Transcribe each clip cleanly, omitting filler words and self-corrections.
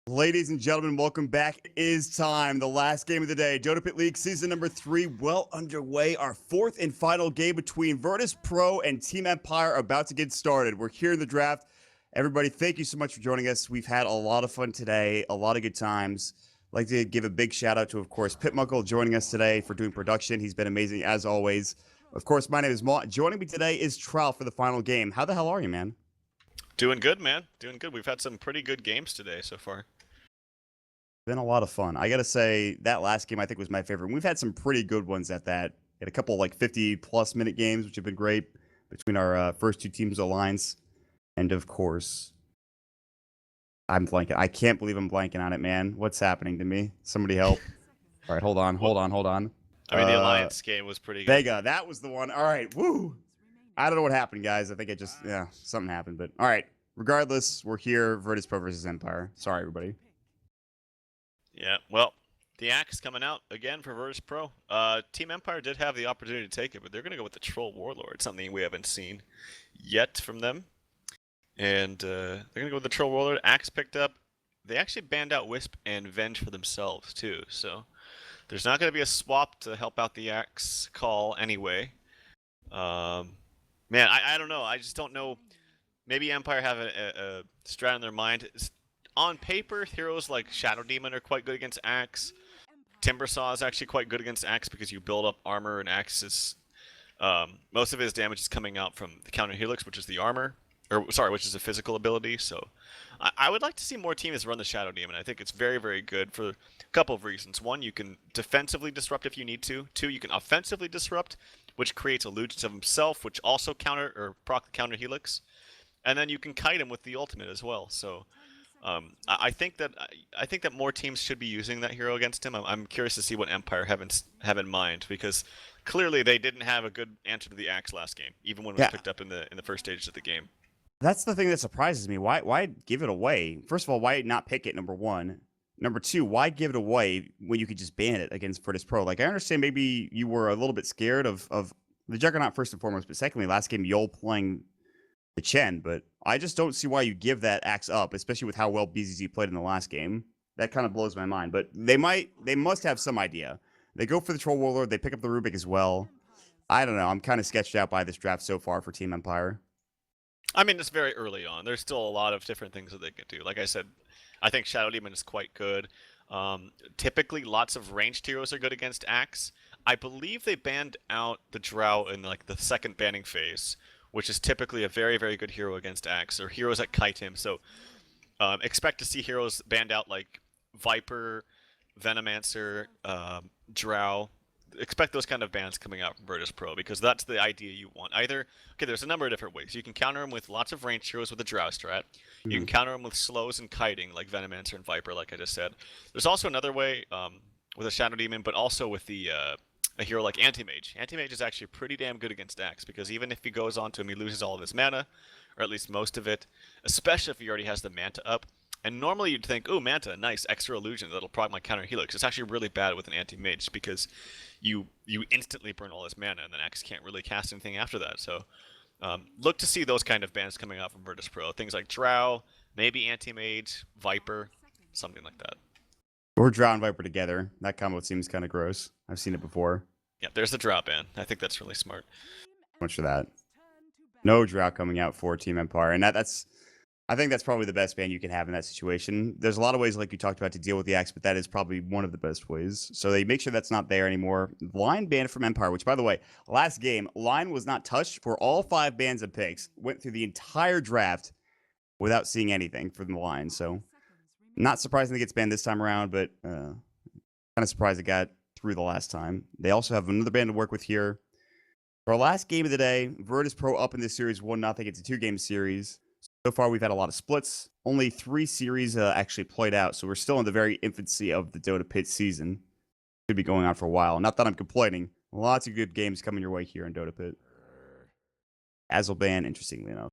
Ladies and gentlemen, welcome back. It is time. The last game of the day. DotaPit League Season number 3 well underway. Our fourth and final game between Virtus.Pro and Team Empire about to get started. We're here in the draft. Everybody, thank you so much for joining us. We've had a lot of fun today, a lot of good times. I'd like to give a big shout out to, of course, Pitmuckle joining us today for doing production. He's been amazing as always. Of course, my name is Matt. Joining me today is Trout for the final game. How the hell are you, man? Doing good, man. Doing good. We've had some pretty good games today so far. Been a lot of fun. I gotta say that last game I think was my favorite. We've had some pretty good ones at that. Had a couple like 50+ minute games, which have been great between our first two teams' alliance, and of course, I'm blanking. I can't believe I'm blanking on it, man. What's happening to me? Somebody help! All right, hold on. I mean, the alliance game was pretty good. Vega, that was the one. All right, woo! I don't know what happened, guys. I think it just something happened. But all right, regardless, we're here. Virtus.Pro versus Empire. Sorry, everybody. Yeah, well, the Axe coming out again for Virtus.Pro. Team Empire did have the opportunity to take it, but they're going to go with the Troll Warlord, something we haven't seen yet from them. And they're going to go with the Troll Warlord. Axe picked up. They actually banned out Wisp and Venge for themselves, too. So there's not going to be a swap to help out the Axe call anyway. Man, I don't know. I just don't know. Maybe Empire have a strat in their mind. On paper, heroes like Shadow Demon are quite good against Axe. Timbersaw is actually quite good against Axe because you build up armor, and Axe is most of his damage is coming out from the counter helix, which is the armor, or sorry, which is a physical ability. So I would like to see more teams run the Shadow Demon. I think it's very, very good for a couple of reasons. One, you can defensively disrupt if you need to. Two, you can offensively disrupt, which creates illusions of himself, which also counter or proc the counter helix, and then you can kite him with the ultimate as well. So. I think that more teams should be using that hero against him. I'm curious to see what Empire have in mind, because clearly they didn't have a good answer to the Axe last game, even when it was picked up in the first stages of the game. That's the thing that surprises me. Why give it away? First of all, why not pick it? Number one. Number two, why give it away when you could just ban it against Virtus.Pro? Like, I understand maybe you were a little bit scared of the Juggernaut first and foremost, but secondly, last game Yol playing the Chen, but I just don't see why you give that Axe up, especially with how well BZZ played in the last game. That kind of blows my mind, but they must have some idea. They go for the Troll Warlord, they pick up the Rubik as well. I don't know, I'm kind of sketched out by this draft so far for Team Empire. I mean, it's very early on. There's still a lot of different things that they can do. Like I said, I think Shadow Demon is quite good. Typically, lots of ranged heroes are good against Axe. I believe they banned out the Drow in like the second banning phase, which is typically a very, very good hero against Axe, or heroes that kite him. So expect to see heroes banned out like Viper, Venomancer, Drow. Expect those kind of bans coming out from Virtus.Pro, because that's the idea you want. Either, okay, there's a number of different ways. You can counter him with lots of ranged heroes with a Drow strat. You can counter him with slows and kiting, like Venomancer and Viper, like I just said. There's also another way with a Shadow Demon, but also with the a hero like Anti-Mage. Anti-Mage is actually pretty damn good against Axe, because even if he goes on to him, he loses all of his mana, or at least most of it, especially if he already has the Manta up. And normally you'd think, oh, Manta, nice, extra illusion, that'll proc my counter helix. It's actually really bad with an Anti-Mage, because you instantly burn all his mana, and then Axe can't really cast anything after that. So look to see those kind of bans coming out from Virtus.Pro. Things like Drow, maybe Anti-Mage, Viper, something like that. Or Drow and Viper together. That combo seems kind of gross. I've seen it before. Yeah, there's the Drow ban. I think that's really smart. Much for that. No drought coming out for Team Empire, and I think that's probably the best ban you can have in that situation. There's a lot of ways, like you talked about, to deal with the axe, but that is probably one of the best ways. So they make sure that's not there anymore. Line banned from Empire, which, by the way, last game, line was not touched for all 5 bans and picks. Went through the entire draft without seeing anything from the line. So not surprising it gets banned this time around, but kind of surprised it got through the last time. They also have another ban to work with here. For our last game of the day, Virtus.Pro up in this series 1-0. It's a 2-game series. So far, we've had a lot of splits. Only 3 series actually played out, so we're still in the very infancy of the DotaPit season. Could be going on for a while. Not that I'm complaining. Lots of good games coming your way here in DotaPit. Azelban, interestingly enough.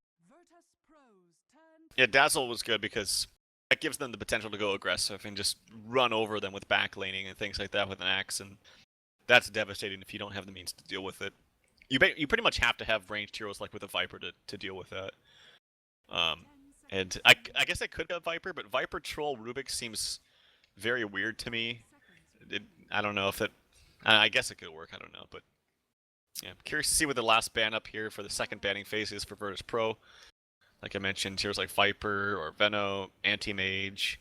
Yeah, Dazzle was good because that gives them the potential to go aggressive and just run over them with backlaning and things like that with an axe, and that's devastating if you don't have the means to deal with it. You pretty much have to have ranged heroes like with a Viper to deal with that. And I guess I could go Viper, but Viper Troll Rubik seems very weird to me. I don't know if it... I guess it could work, I don't know, but... Yeah, I'm curious to see what the last ban up here for the second banning phase is for Virtus.Pro. Like I mentioned, heroes like Viper or Veno, Anti-Mage.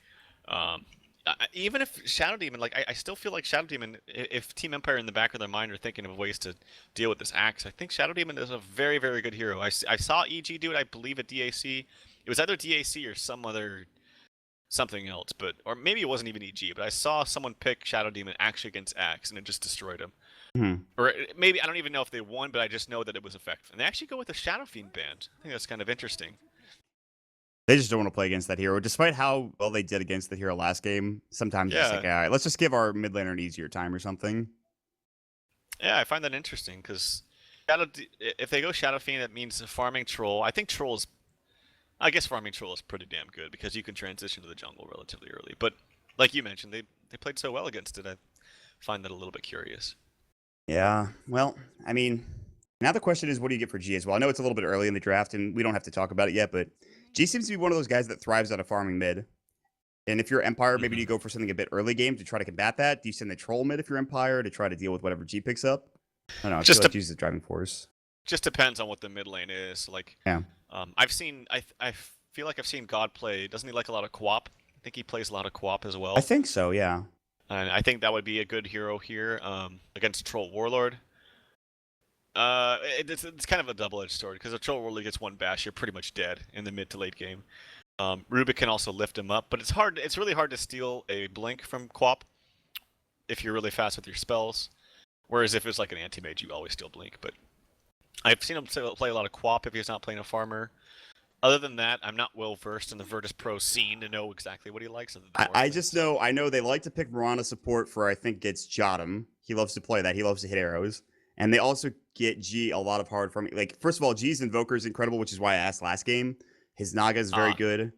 Even if Shadow Demon, like I still feel like Shadow Demon, if Team Empire in the back of their mind are thinking of ways to deal with this axe, I think Shadow Demon is a very, very good hero. I saw EG do it, I believe, at DAC. It was either DAC or something else, or maybe it wasn't even EG, but I saw someone pick Shadow Demon actually against axe, and it just destroyed him. Or maybe, I don't even know if they won, but I just know that it was effective. And they actually go with the Shadow Fiend band. I think that's kind of interesting. They just don't want to play against that hero, despite how well they did against the hero last game. Sometimes it's like, all right, let's just give our mid laner an easier time or something. Yeah, I find that interesting, because if they go Shadow Fiend, that means farming Troll. I think I guess farming Troll is pretty damn good, because you can transition to the jungle relatively early. But, like you mentioned, they played so well against it, I find that a little bit curious. Yeah, well, I mean, now the question is, what do you get for G as well? I know it's a little bit early in the draft, and we don't have to talk about it yet, but G seems to be one of those guys that thrives out of farming mid. And if you're Empire, maybe you go for something a bit early game to try to combat that. Do you send the troll mid if you're Empire to try to deal with whatever G picks up? I don't know. I feel like G's the driving force. Just depends on what the mid lane is. Like, yeah. I feel like I've seen God play. Doesn't he like a lot of co-op? I think he plays a lot of co-op as well. I think so, yeah. And I think that would be a good hero here against Troll Warlord. It's kind of a double-edged sword, because if Troll Warlord gets one bash, you're pretty much dead in the mid to late game. Rubik can also lift him up, but it's really hard to steal a blink from Quap if you're really fast with your spells. Whereas if it's like an anti-mage, you always steal blink. But I've seen him play a lot of Quap if he's not playing a farmer. Other than that, I'm not well versed in the Virtus.Pro scene to know exactly what he likes. I know they like to pick Mirana support for, I think it's Jotum. He loves to play that. He loves to hit arrows. And they also get G a lot of hard farming. Like, first of all, G's Invoker is incredible, which is why I asked last game. His Naga is very good.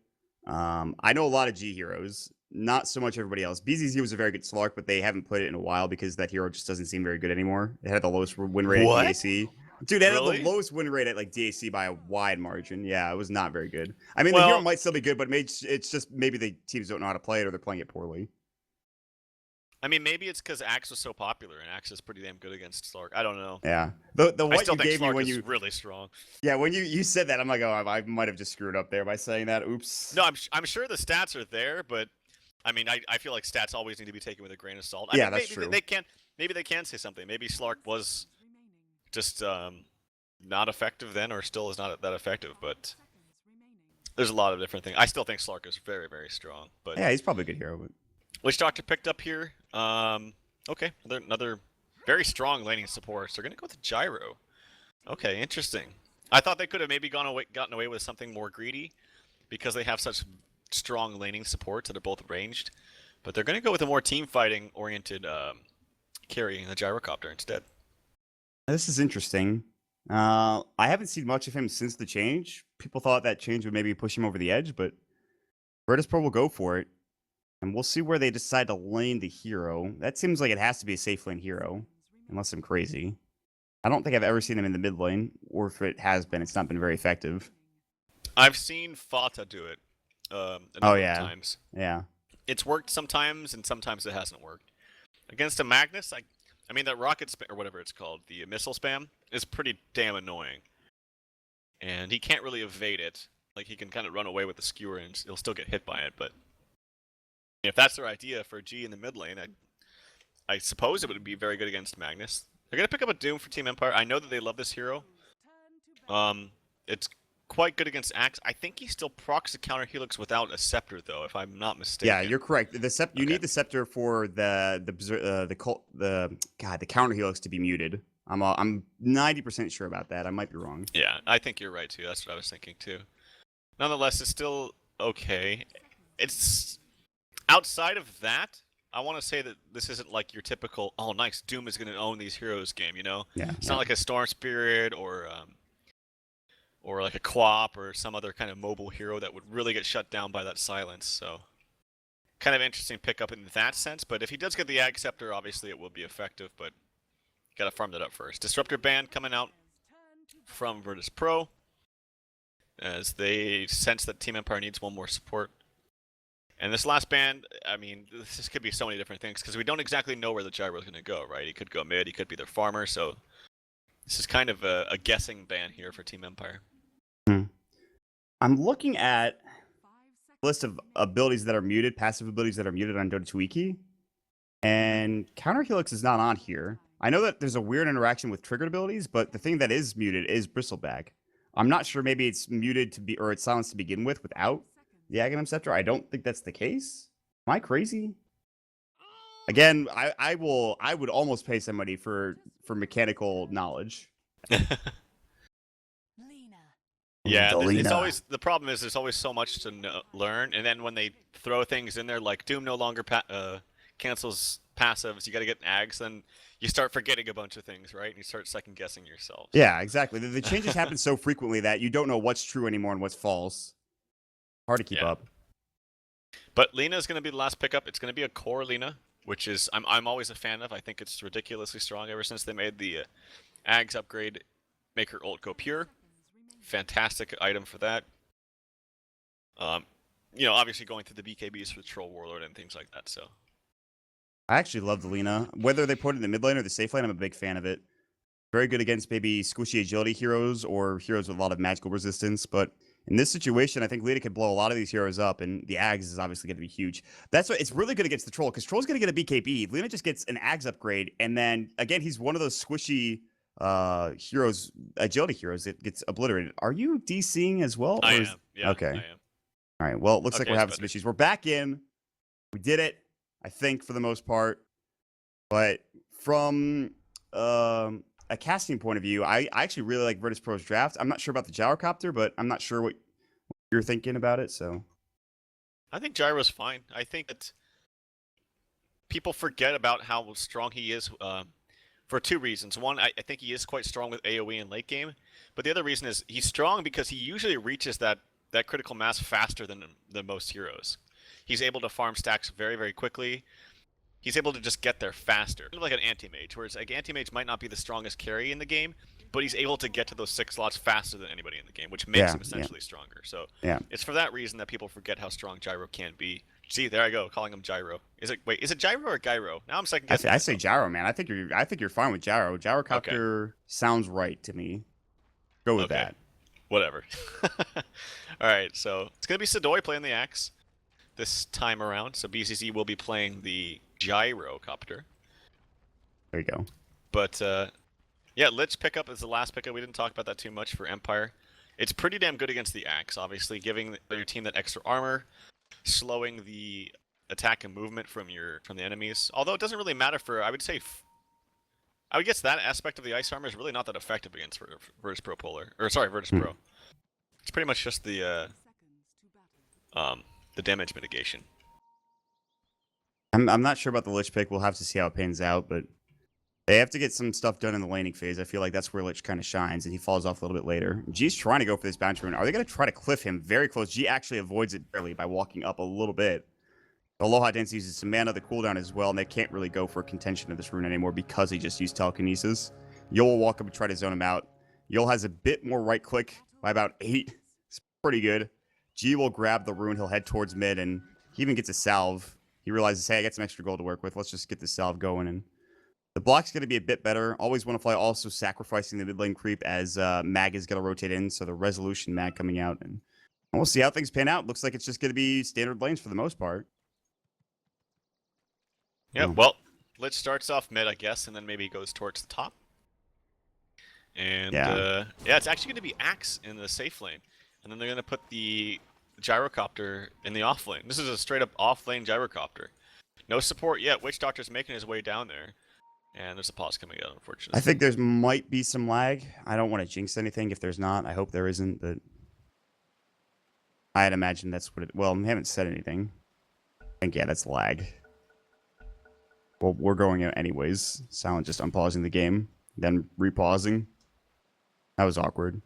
I know a lot of G heroes. Not so much everybody else. BZZ was a very good Slark, but they haven't played it in a while because that hero just doesn't seem very good anymore. It had the lowest win rate at DAC. Dude, it had the lowest win rate at like DAC by a wide margin. Yeah, it was not very good. I mean, the hero might still be good, but it's just maybe the teams don't know how to play it or they're playing it poorly. I mean, maybe it's because Axe was so popular, and Axe is pretty damn good against Slark. I don't know. Yeah, the what I still you think gave Slark me when is you really strong. Yeah, when you said that, I'm like, oh, I might have just screwed up there by saying that. Oops. No, I'm sure the stats are there, but I mean, I feel like stats always need to be taken with a grain of salt. Yeah, that's true. Maybe they can say something. Maybe Slark was just not effective then, or still is not that effective. But there's a lot of different things. I still think Slark is very, very strong. But yeah, he's probably a good hero. But Witch Doctor picked up here. Okay, another very strong laning support. So they're gonna go with Gyro. Okay, interesting. I thought they could have maybe gotten away with something more greedy, because they have such strong laning supports that are both ranged. But they're gonna go with a more team fighting oriented carry in the Gyrocopter instead. This is interesting. I haven't seen much of him since the change. People thought that change would maybe push him over the edge, but Virtus.Pro will go for it. And we'll see where they decide to lane the hero. That seems like it has to be a safe lane hero, unless I'm crazy. I don't think I've ever seen him in the mid lane, or if it has been, it's not been very effective. I've seen Fata do it a number of times. Yeah. It's worked sometimes, and sometimes it hasn't worked. Against a Magnus, I mean, that rocket spam, or whatever it's called, the missile spam, is pretty damn annoying. and he can't really evade it. Like, he can kind of run away with the skewer and he'll still get hit by it, but if that's their idea for G in the mid lane, I suppose it would be very good against Magnus. They're gonna pick up a Doom for Team Empire. I know that they love this hero. It's quite good against Axe. I think he still procs the counter helix without a scepter, though, if I'm not mistaken. Yeah, you're correct. You need the scepter for the counter helix to be muted. I'm 90% sure about that. I might be wrong. Yeah, I think you're right too. That's what I was thinking too. Nonetheless, it's still okay. It's outside of that. I want to say that this isn't like your typical, oh, nice, Doom is going to own these heroes game, you know? Yeah. It's not like a Storm Spirit or like a Quap or some other kind of mobile hero that would really get shut down by that silence, so kind of interesting pickup in that sense, but if he does get the Ag Scepter, obviously it will be effective, but gotta farm that up first. Disruptor ban coming out from Virtus.Pro as they sense that Team Empire needs one more support. And this last ban, I mean, this could be so many different things because we don't exactly know where the gyro is going to go, right? He could go mid, he could be their farmer, so this is kind of a guessing ban here for Team Empire. I'm looking at a list of abilities that are muted, passive abilities that are muted on Dota 2 Wiki, and Counter Helix is not on here. I know that there's a weird interaction with triggered abilities, but the thing that is muted is Bristleback. I'm not sure, maybe it's muted to be, or it's silenced to begin with without the Aghanim Scepter. I don't think that's the case. Am I crazy? Again, I would almost pay somebody for mechanical knowledge. Yeah, it's always the problem is there's always so much to learn, and then when they throw things in there like Doom no longer cancels passives, you got to get Ags, then you start forgetting a bunch of things, right? And you start second guessing yourself. Yeah, exactly. The changes happen so frequently that you don't know what's true anymore and what's false. Hard to keep up. But Lina is going to be the last pickup. It's going to be a core Lina, which is I'm always a fan of. I think it's ridiculously strong ever since they made the Ags upgrade, make her ult go pure. Fantastic item for that. You know, obviously going through the BKBs for the Troll Warlord and things like that. So I actually love the Lina. Whether they put it in the mid lane or the safe lane, I'm a big fan of it. Very good against maybe squishy agility heroes or heroes with a lot of magical resistance. But in this situation, I think Lina could blow a lot of these heroes up, and the Ags is obviously going to be huge. That's what it's really good against the Troll, because Troll's going to get a BKB. Lina just gets an Ags upgrade, and then again, he's one of those squishy heroes, agility heroes that gets obliterated. Are you DCing as well? I am. Yeah, okay. I am. All right. Well, it looks like we're having some issues. We're back in. We did it, I think, for the most part. But from a casting point of view, I actually really like Virtus.Pro's draft. I'm not sure about the Gyrocopter, but I'm not sure what you're thinking about it. So I think Gyro's fine. I think that people forget about how strong he is for two reasons. One, I think he is quite strong with AoE in late game, but the other reason is he's strong because he usually reaches that critical mass faster than most heroes. He's able to farm stacks very, very quickly. He's able to just get there faster. Kind of like an anti-mage, whereas like anti-mage might not be the strongest carry in the game, but he's able to get to those 6 slots faster than anybody in the game, which makes him essentially stronger. So it's for that reason that people forget how strong Gyro can be. See, there I go, calling him Gyro. Is it Gyro or Gyro? Now I'm second guessing. I say Gyro, man. I think you're fine with Gyro. Gyrocopter sounds right to me. Go with that. Whatever. All right, so it's gonna be Sadoy playing the Axe this time around. So BCC will be playing the Gyrocopter. There you go. But yeah, Lich pickup is the last pickup. We didn't talk about that too much for Empire. It's pretty damn good against the Axe, obviously, giving your team that extra armor, slowing the attack and movement from the enemies. Although it doesn't really matter for, I would guess that aspect of the ice armor is really not that effective against Virtus.Pro Polar. Or sorry, Virtus.Pro. It's pretty much just the damage mitigation. I'm not sure about the Lich pick. We'll have to see how it pans out, but they have to get some stuff done in the laning phase. I feel like that's where Lich kind of shines, and he falls off a little bit later. G's trying to go for this bounty rune. Are they going to try to cliff him very close? G actually avoids it barely by walking up a little bit. Aloha Density uses some mana, the cooldown as well, and they can't really go for contention of this rune anymore because he just used telekinesis. Yol will walk up and try to zone him out. Yol has a bit more right click by about 8. It's pretty good. G will grab the rune. He'll head towards mid, and he even gets a salve. He realizes, hey, I got some extra gold to work with. Let's just get the salve going and The block's going to be a bit better. Always want to fly, also sacrificing the mid lane creep as mag is going to rotate in. So the resolution mag coming out. And we'll see how things pan out. Looks like it's just going to be standard lanes for the most part. Yeah, Oh. well, Lich starts off mid, I guess, and then maybe goes towards the top. And yeah, it's actually going to be Axe in the safe lane. And then they're going to put the gyrocopter in the off lane. This is a straight up off lane gyrocopter. No support yet. Witch Doctor's making his way down there. And there's a pause coming out, unfortunately. I think there's might be some lag. I don't want to jinx anything if there's not. I hope there isn't, but I'd imagine that's what it... Well, we haven't said anything. I think, yeah, that's lag. Well, we're going out anyways. Silent just unpausing the game, then repausing. That was awkward.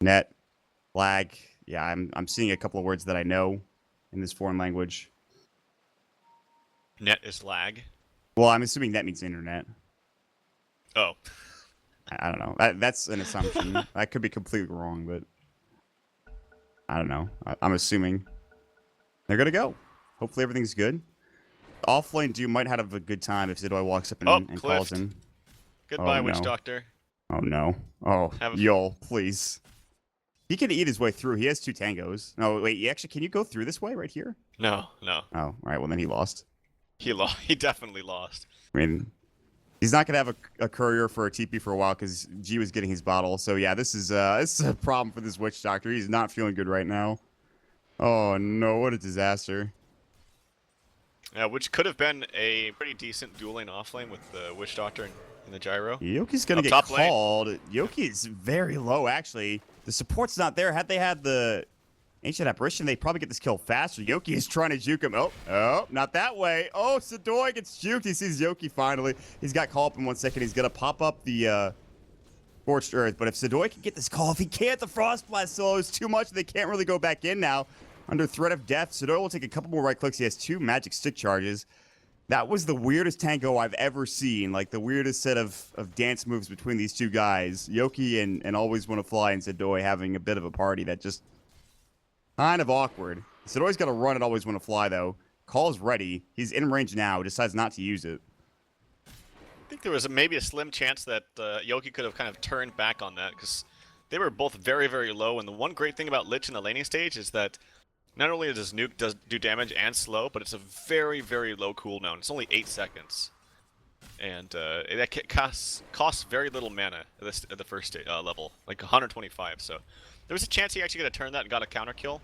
Net, lag. Yeah, I'm seeing a couple of words that I know in this foreign language. Net is lag. Well, I'm assuming that means internet. Oh. I don't know. That's an assumption. I could be completely wrong, but I don't know. I'm assuming they're gonna go. Hopefully everything's good. Offlane Doom might have a good time if Zidoi walks up and calls him. Goodbye, Oh, Witch no. Doctor. Oh no. Oh, Yol, please. He can eat his way through. He has 2 tangos. No, wait. Can you go through this way right here? No. Oh, all right. Well, then he lost. He definitely lost. I mean, he's not gonna have a courier for a TP for a while because G was getting his bottle. So yeah, this is a problem for this Witch Doctor. He's not feeling good right now. Oh no, what a disaster. Yeah, which could have been a pretty decent dueling offlane with the Witch Doctor and the gyro. Yoki's gonna get called. Yoki is very low actually. The support's not there. Had they had the Ancient Apparition, they probably get this kill faster. Yoki is trying to juke him. Oh, not that way. Oh, Zidoi gets juked. He sees Yoki finally. He's got call up in 1 second. He's going to pop up the Scorched Earth. But if Zidoi can get this call, if he can't, the Frost Blast solo is too much. They can't really go back in now. Under threat of death, Zidoi will take a couple more right clicks. He has 2 magic stick charges. That was the weirdest tango I've ever seen. Like the weirdest set of dance moves between these 2 guys. Yoki and Always Want to Fly and Zidoi having a bit of a party that just... kind of awkward. Zidoi's got to run and Always Want to Fly, though. Call's ready. He's in range now. Decides not to use it. I think there was maybe a slim chance that Yoki could have kind of turned back on that because they were both very, very low. And the one great thing about Lich in the laning stage is that not only does Nuke do damage and slow, but it's a very, very low cooldown. It's only 8 seconds. And that costs very little mana at the first level, like 125. So there was a chance he actually got to turn that and got a counter kill,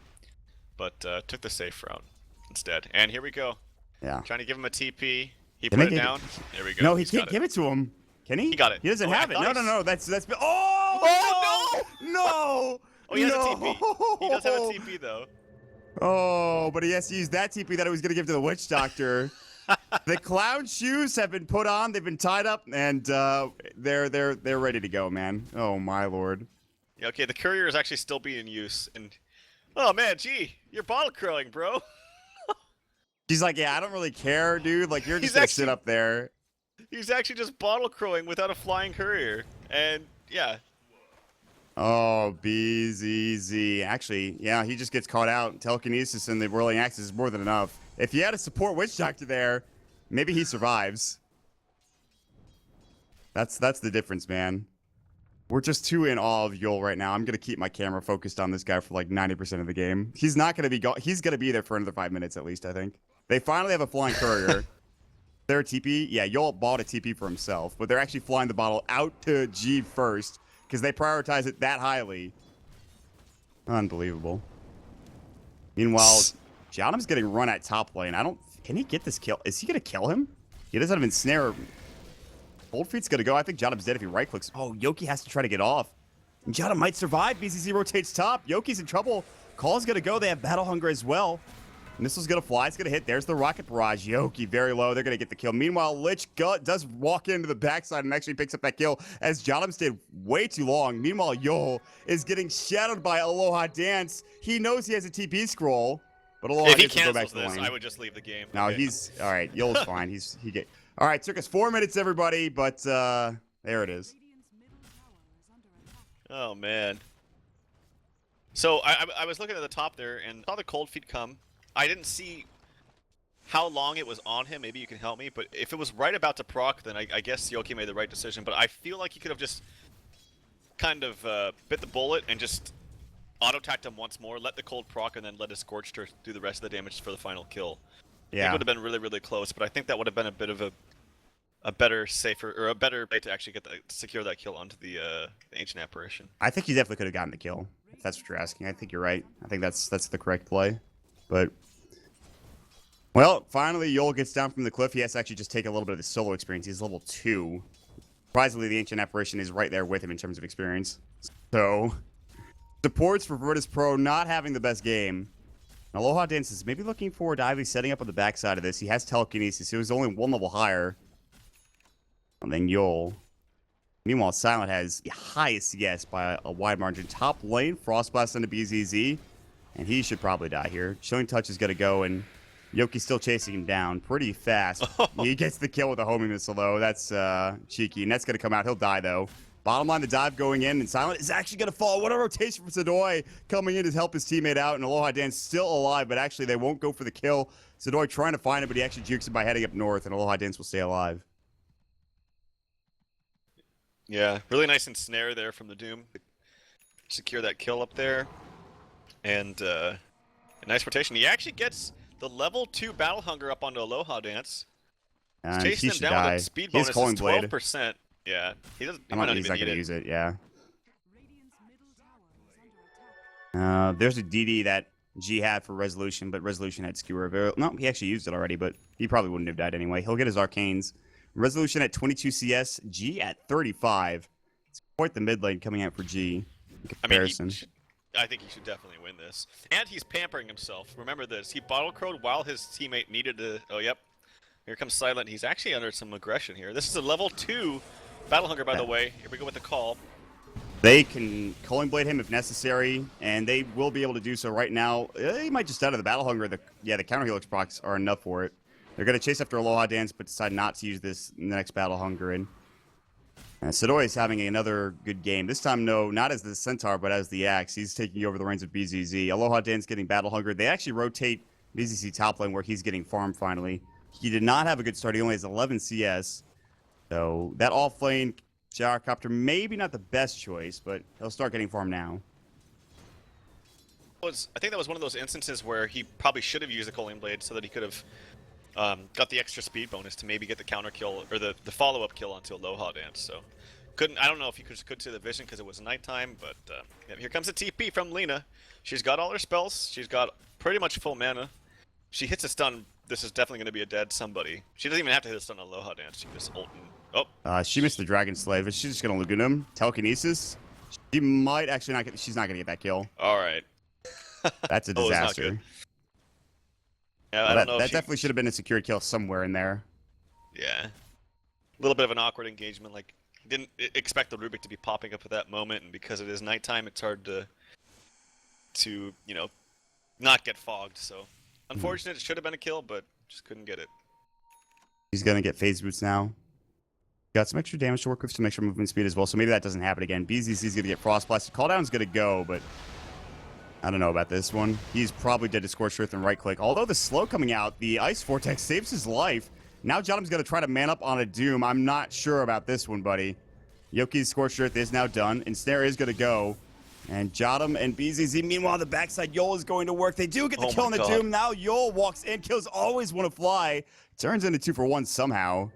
but took the safe route instead. And here we go. Yeah. Trying to give him a TP. He put it down. There we go. No, he can't give it to him. Can he? He got it. He doesn't have it. No. That's. Oh no! Oh, he has a TP. He does have a TP though. Oh, but he has to use that TP that he was going to give to the Witch Doctor. The clown shoes have been put on. They've been tied up, and they're ready to go, man. Oh my lord. Yeah, okay, the courier is actually still being used, and oh man, gee, you're bottle crowing, bro. She's like, yeah, I don't really care, dude. Like, you're just gonna sit up there. He's actually just bottle crowing without a flying courier, and yeah. Oh, BZZ. Actually, yeah, he just gets caught out. Telekinesis and the whirling axis is more than enough. If you had a support Witch Doctor there, maybe he survives. That's the difference, man. We're just too in awe of Yol right now. I'm gonna keep my camera focused on this guy for like 90% of the game. He's not gonna be he's gonna be there for another 5 minutes at least, I think. They finally have a flying courier. Their TP, yeah, Yol bought a TP for himself, but they're actually flying the bottle out to G first because they prioritize it that highly. Unbelievable. Meanwhile, Jadam's getting run at top lane. Can he get this kill? Is he gonna kill him? He doesn't have an ensnare. Coldfeet's gonna go. I think Jadam's dead if he right clicks. Oh, Yoki has to try to get off. And Jadam might survive. BZZ rotates top. Yoki's in trouble. Call's gonna go. They have Battle Hunger as well. Missile's gonna fly. It's gonna hit. There's the Rocket Barrage. Yoki very low. They're gonna get the kill. Meanwhile, Lich does walk into the backside and actually picks up that kill as Jadam stayed way too long. Meanwhile, Yol is getting shadowed by Aloha Dance. He knows he has a TP scroll, but Aloha Dance will go back to the this, lane. I would just leave the game. No, Okay. he's all right. Yol's fine. All right. Took us 4 minutes, everybody, but there it is. Oh man. So I was looking at the top there and saw the cold feet come. I didn't see how long it was on him. Maybe you can help me. But if it was right about to proc, then I guess Yoki made the right decision. But I feel like he could have just kind of bit the bullet and just auto-tacked him once more, let the cold proc, and then let his Scorched Earth do the rest of the damage for the final kill. I think it would have been really, really close, but I think that would have been a bit of a better, safer, or a better way to actually get secure that kill onto the Ancient Apparition. I think he definitely could have gotten the kill, if that's what you're asking. I think you're right. I think that's the correct play. But, well, finally, Yol gets down from the cliff. He has to actually just take a little bit of the solo experience. He's level 2. Surprisingly, the Ancient Apparition is right there with him in terms of experience. So, supports for Virtus.Pro not having the best game. Aloha Dance is maybe looking forward to Ivy setting up on the backside of this. He has telekinesis. He was only 1 level higher. And then Yol. Meanwhile, Silent has the highest CS by a wide margin. Top lane, Frostblast into BZZ. And he should probably die here. Chilling Touch is going to go, and Yoki's still chasing him down pretty fast. He gets the kill with a homing missile, though. That's cheeky. And that's going to come out. He'll die, though. Bottom line, the dive going in, and Silent is actually going to fall. What a rotation from Sadoy coming in to help his teammate out, and Aloha Dan's still alive, but actually they won't go for the kill. Sadoy trying to find it, but he actually jukes him by heading up north, and Aloha Dance will stay alive. Yeah, really nice ensnare there from the Doom. Secure that kill up there. And a nice rotation. He actually gets the level 2 Battle Hunger up onto Aloha Dance. And Chasing he him should down die. with a speed He has bonus Calling is Blade. 12%. Yeah, he doesn't. He I might don't not think he's not even going to need use it. it, yeah. There's a DD that G had for Resolution, but Resolution had Skewer. No, he actually used it already, but he probably wouldn't have died anyway. He'll get his Arcanes. Resolution at 22 CS, G at 35. It's quite the mid lane coming out for G in comparison. I think he should definitely win this. And he's pampering himself. Remember this. He bottle crowed while his teammate needed to... Oh, yep. Here comes Silent. He's actually under some aggression here. This is a level 2 Battle Hunger, by the way. Here we go with the call. They can Calling Blade him if necessary, and they will be able to do so right now. He might just die to the Battle Hunger. The counter helix procs are enough for it. They're going to chase after Aloha Dance, but decide not to use this in the next Battle Hunger. And Sadoy is having another good game. This time, no, not as the Centaur, but as the Axe. He's taking over the reins of BZZ. Aloha Dance getting Battle Hunger. They actually rotate BZZ top lane where he's getting farmed finally. He did not have a good start. He only has 11 CS. So that off-lane Gyrocopter, maybe not the best choice, but he'll start getting farmed now. I think that was one of those instances where he probably should have used the Calling Blade so that he could have got the extra speed bonus to maybe get the counter kill or the follow-up kill onto Aloha Dance. So I don't know if he could see the vision because it was nighttime, but yeah, here comes a TP from Lina. She's got all her spells. She's got pretty much full mana. She hits a stun. This is definitely going to be a dead somebody. She doesn't even have to hit a stun on Aloha Dance. She just ult and... Oh. She missed the Dragon Slave, but she's just going to Lagoon him. Telekinesis. She might actually not get... She's not going to get that kill. All right. That's a disaster. Yeah, I don't know that definitely should have been a secured kill somewhere in there. Yeah. A little bit of an awkward engagement. Like, didn't expect the Rubik to be popping up at that moment, and because it is nighttime, it's hard to not get fogged. So, unfortunate. It should have been a kill, but just couldn't get it. He's going to get phase boots now. Got some extra damage to work with, some extra movement speed as well, so maybe that doesn't happen again. BZC's going to get Frost Blasted. Calldown's going to go, but I don't know about this one. He's probably dead to Scorched Earth and right click. Although the slow coming out, the Ice Vortex saves his life. Now Jotum's going to try to man up on a Doom. I'm not sure about this one, buddy. Yoki's Scorched Earth is now done. Ensnare is going to go. And Jotum and BZZ, meanwhile, the backside Yol is going to work. They do get the kill on the Doom. Now Yol walks in. Kills always want to fly. Turns into 2 for 1 somehow.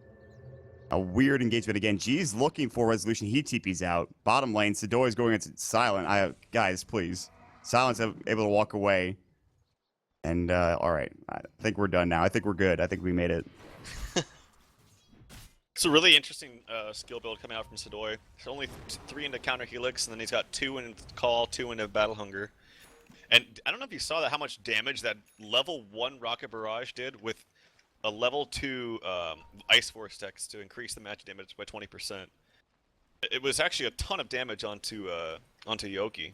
A weird engagement again. G's looking for resolution. He TP's out. Bottom lane, Sadoy is going into Silent. Guys, please. Silent's able to walk away. And, all right. I think we're done now. I think we're good. I think we made it. It's a really interesting skill build coming out from Sadoy. There's only 3 into counter helix, and then he's got 2 into call, 2 into battle hunger. And I don't know if you saw that, how much damage that level 1 rocket barrage did with a level 2 ice vortex to increase the match damage by 20%. It was actually a ton of damage onto Yoki.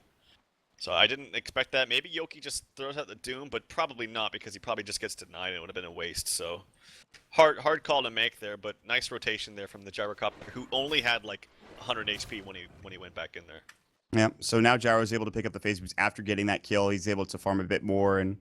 So I didn't expect that. Maybe Yoki just throws out the Doom, but probably not, because he probably just gets denied and it would have been a waste. So hard call to make there, but nice rotation there from the Gyrocopter, who only had like 100 HP when he went back in there. Yeah, so now Gyro's able to pick up the phase boost after getting that kill. He's able to farm a bit more, and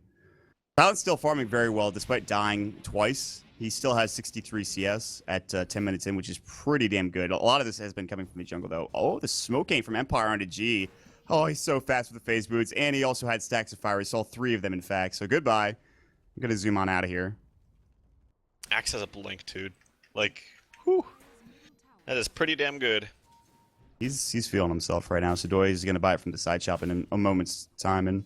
Silent's still farming very well despite dying twice. He still has 63 CS at 10 minutes in, which is pretty damn good. A lot of this has been coming from the jungle, though. Oh, the smoke came from Empire onto G. Oh, he's so fast with the phase boots. And he also had stacks of fire. He saw 3 of them, in fact. So goodbye. I'm going to zoom on out of here. Axe has a blink, dude. Like, whew. That is pretty damn good. He's feeling himself right now. Sadoy is going to buy it from the side shop in a moment's time, and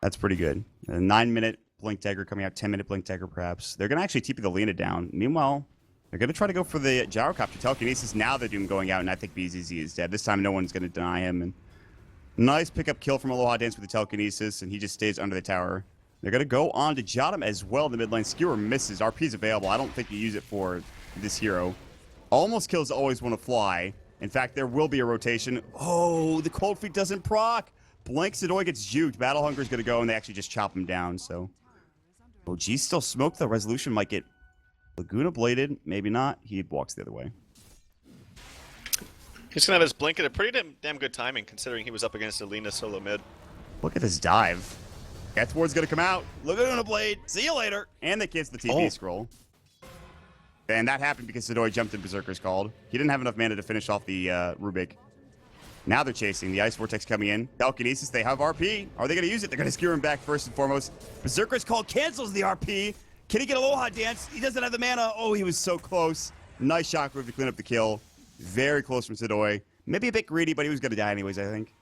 that's pretty good. A 9-minute Blink Dagger coming out, 10-minute Blink Dagger perhaps. They're going to actually TP the Lena down. Meanwhile, they're going to try to go for the Gyrocopter Telekinesis. Now the Doom going out, and I think BZZ is dead. This time no one's going to deny him. And nice pickup kill from Aloha Dance with the Telekinesis, and he just stays under the tower. They're going to go on to Jotum as well in the mid lane. Skewer misses. RP's available. I don't think you use it for this hero. Almost kills always want to fly. In fact, there will be a rotation. Oh, the Cold Feet doesn't proc. Blank Sadoy gets juked. Battle Hunger's going to go, and they actually just chop him down, so... OG still smoked, though. Resolution might get Laguna bladed. Maybe not. He walks the other way. He's going to have his blink at a pretty damn good timing, considering he was up against Alina solo mid. Look at this dive. Death Ward's going to come out. Laguna blade. See you later. And they cancel the TP scroll. And that happened because Sadoy jumped in Berserker's Called. He didn't have enough mana to finish off the Rubik. Now they're chasing. The Ice Vortex coming in. Telekinesis, they have RP. Are they going to use it? They're going to skewer him back first and foremost. Berserker's Call cancels the RP. Can he get Aloha Dance? He doesn't have the mana. Oh, he was so close. Nice shockwave to clean up the kill. Very close from Sadoy. Maybe a bit greedy, but he was going to die anyways, I think.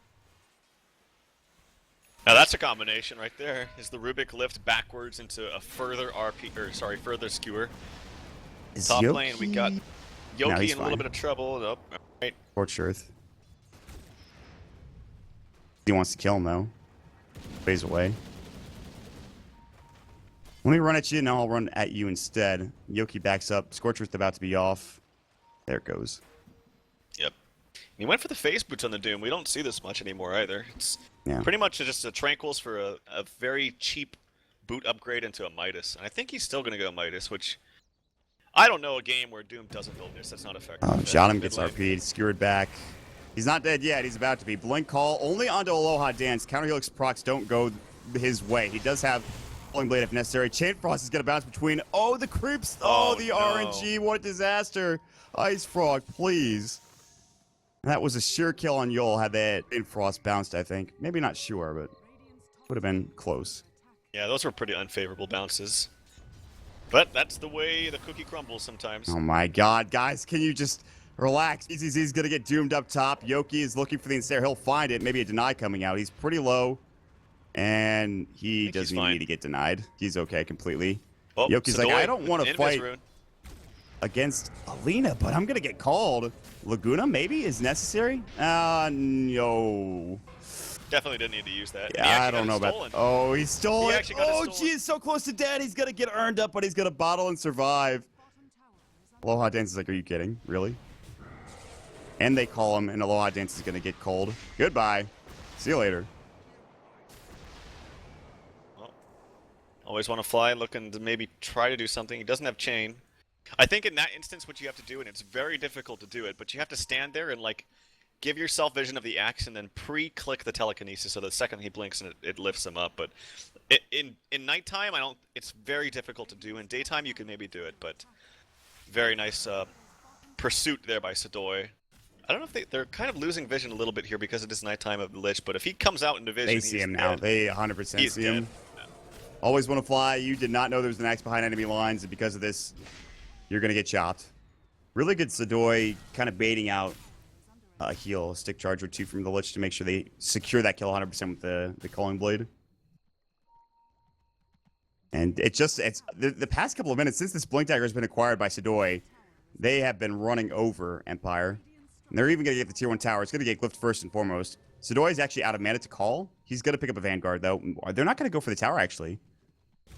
Now that's a combination right there. Is the Rubik lift backwards into a further further skewer. Top lane, we got Yoki in a little bit of trouble. Oh, right. Scorched Earth. He wants to kill him, though. Phase away. Let me run at you, now I'll run at you instead. Yoki backs up. Scorched Earth about to be off. There it goes. Yep. He went for the phase boots on the Doom. We don't see this much anymore either. It's pretty much just a Tranquils for a very cheap boot upgrade into a Midas. And I think he's still going to go Midas, which... I don't know a game where Doom doesn't build this. That's not effective. Jotum gets RP'd, skewered back. He's not dead yet. He's about to be. Blink Call only onto Aloha Dance. Counter Helix procs don't go his way. He does have Falling Blade if necessary. Chain Frost is going to bounce between. Oh, the creeps. Oh, the RNG. What a disaster. Ice Frog, please. That was a sure kill on Yol had that Chain Frost bounced, I think. Maybe not sure, but would have been close. Yeah, those were pretty unfavorable bounces. But that's the way the cookie crumbles sometimes. Oh my god, guys, can you just relax? EZZ's gonna get doomed up top. Yoki is looking for the Ensnare. He'll find it. Maybe a deny coming out. He's pretty low. And he doesn't even need to get denied. He's okay completely. Oh, Yoki's Sadoy, like, I don't want to fight against Alina, but I'm gonna get called. Laguna maybe is necessary? No. Definitely didn't need to use that. Yeah, I don't know about. Oh, he stole it. Oh, geez, so close to dead. He's gonna get earned up, but he's gonna bottle and survive. Aloha Dance is like, are you kidding? Really? And they call him, and Aloha Dance is gonna get cold. Goodbye. See you later. Well, always want to fly, looking to maybe try to do something. He doesn't have chain. I think in that instance, what you have to do, and it's very difficult to do it, but you have to stand there and like. Give yourself vision of the axe and then pre-click the telekinesis so the second he blinks and it lifts him up. But in nighttime, it's very difficult to do. In daytime, you can maybe do it, but very nice pursuit there by Sadoy. I don't know if they're kind of losing vision a little bit here because it is nighttime of the Lich, but if he comes out into vision, they see him now. They 100% see him. Yeah. Always want to fly. You did not know there was an axe behind enemy lines, and because of this, you're going to get chopped. Really good Sadoy kind of baiting out a heal, a stick charge or two from the Lich to make sure they secure that kill 100% with the Calling Blade. And it's the past couple of minutes, since this Blink Dagger has been acquired by Sadoy, they have been running over Empire. And they're even going to get the tier 1 tower. It's going to get glyphed first and foremost. Sadoy is actually out of mana to call. He's going to pick up a Vanguard, though. They're not going to go for the tower, actually.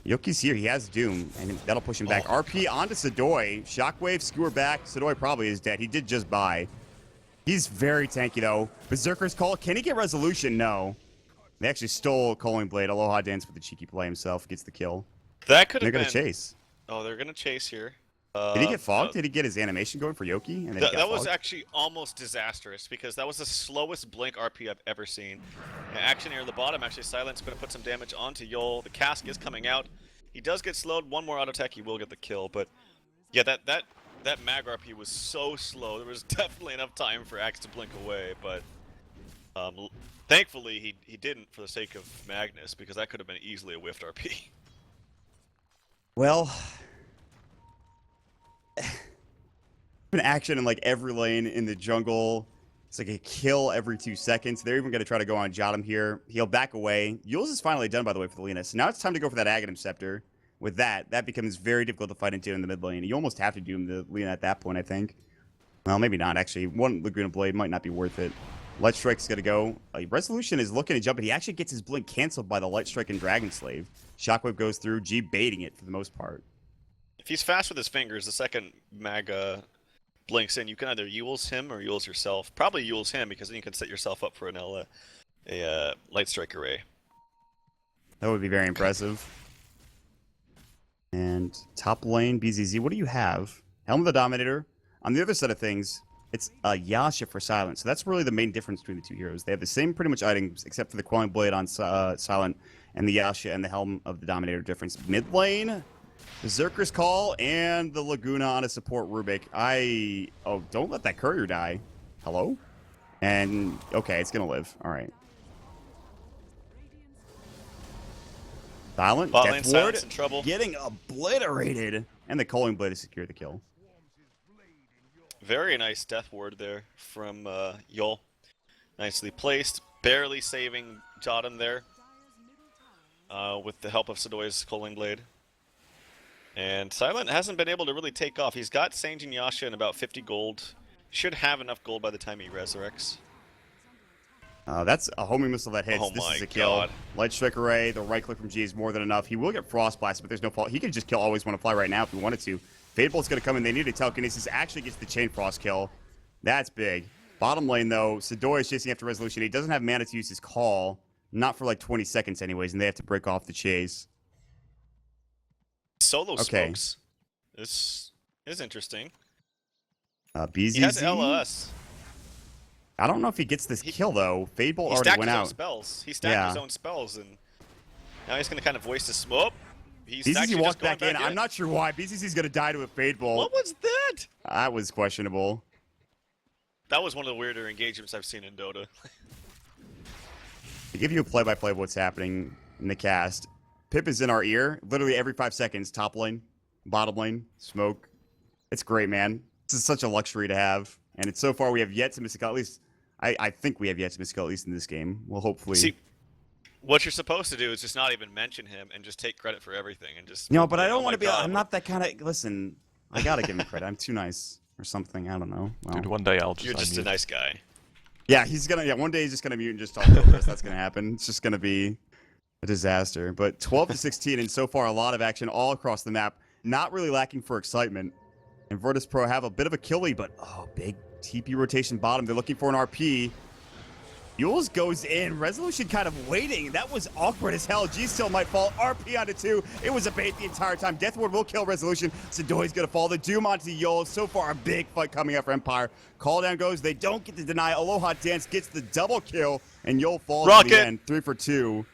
Yoki's here. He has Doom, and that'll push him back. RP onto Sadoy. Shockwave, skewer back. Sadoy probably is dead. He did just buy. He's very tanky, though. Berserker's Call. Can he get resolution? No. They actually stole Calling Blade. Aloha Dance with the cheeky play himself. Gets the kill. That could have been. They're going to chase. Oh, they're going to chase here. Did he get fogged? Did he get his animation going for Yoki? And then he got that was fogged? actually almost disastrous because that was the slowest blink RP I've ever seen. And action near the bottom, actually, Silent's going to put some damage onto Yol. The cask is coming out. He does get slowed. One more auto attack, he will get the kill. But yeah, that mag RP was so slow. There was definitely enough time for Axe to blink away, but thankfully he didn't for the sake of Magnus, because that could have been easily a whiffed RP. Well, been action in like every lane in the jungle. It's like a kill every 2 seconds. They're even going to try to go on Jotum here. He'll back away. Yules is finally done, by the way, for the Lina. So now it's time to go for that Aghanim Scepter. With that becomes very difficult to fight into in the mid lane. You almost have to doom the Lina at that point, I think. Well, maybe not, actually. One Laguna Blade might not be worth it. Light Strike's going to go. Resolution is looking to jump, but he actually gets his blink canceled by the Light Strike and Dragon Slave. Shockwave goes through, G baiting it for the most part. If he's fast with his fingers, the second mag blinks in, you can either Yules him or Yules yourself. Probably Yules him, because then you can set yourself up for an a Light Strike array. That would be very impressive. And top lane, BZZ, what do you have? Helm of the Dominator. On the other side of things, it's a Yasha for Silent. So that's really the main difference between the two heroes. They have the same pretty much items, except for the Quelling Blade on Silent and the Yasha and the Helm of the Dominator difference. Mid lane, Berserker's Call and the Laguna on a support Rubik. Oh, don't let that courier die. Hello? And, okay, it's going to live. All right. Silent, Bot lane, Death Ward, Silent's in trouble. getting obliterated. And the Culling Blade to secure the kill. Very nice Death Ward there from Yol. Nicely placed. Barely saving Jotum there. With the help of Sedoy's Culling Blade. And Silent hasn't been able to really take off. He's got Sanjin Yasha and about 50 gold. Should have enough gold by the time he resurrects. That's a homing missile that hits. Oh This my is a kill. God. Light Strike Array, the right click from G is more than enough. He will get Frost Blast, but there's no fault. He could just kill Always Want to Fly right now if he wanted to. Fade Bolt's going to come in. They need a Telekinesis. Actually gets the Chain Frost kill. That's big. Bottom lane, though, Sedoy is chasing after Resolution. He doesn't have mana to use his call. Not for like 20 seconds anyways, and they have to break off the chase. Solo Okay. smokes. This is interesting. BZZ? He has LOS. I don't know if he gets this kill, though. Fade Bolt He already stacked went his own out. spells. He stacked his own spells, and now he's going to kind of voice his smoke. He's BZZ actually walked just going back in. I'm not sure why. BZZ's going to die to a Fade Bolt. What was that? That was questionable. That was one of the weirder engagements I've seen in Dota. To give you a play-by-play of what's happening in the cast, Pip is in our ear literally every 5 seconds. Top lane, bottom lane, smoke. It's great, man. This is such a luxury to have. And it's so far we have yet to miss a kill. At least, I think we have yet to miss a kill, at least in this game. Well, hopefully. See, what you're supposed to do is just not even mention him and just take credit for everything and just. No, but I don't oh want my to be. God. I'm not that kind of. Listen, I got to give him credit. I'm too nice or something. I don't know. Well, Dude, one day I'll just You're just a unmute. nice guy. yeah, he's going to. Yeah, one day he's just going to mute and just talk over us. That's going to happen. It's just going to be a disaster. But 12 to 16, and so far a lot of action all across the map. Not really lacking for excitement. And Virtus.Pro have a bit of a kill lead, but big TP rotation bottom. They're looking for an RP. Yules goes in. Resolution kind of waiting. That was awkward as hell. G still might fall. RP onto 2. It was a bait the entire time. Death Ward will kill Resolution. Sedoy's going to fall. The Doom onto Yules. So far, a big fight coming up for Empire. Call down goes. They don't get the deny. Aloha Dance gets the double kill, and Yules falls in Rocket. the end. 3 for 2.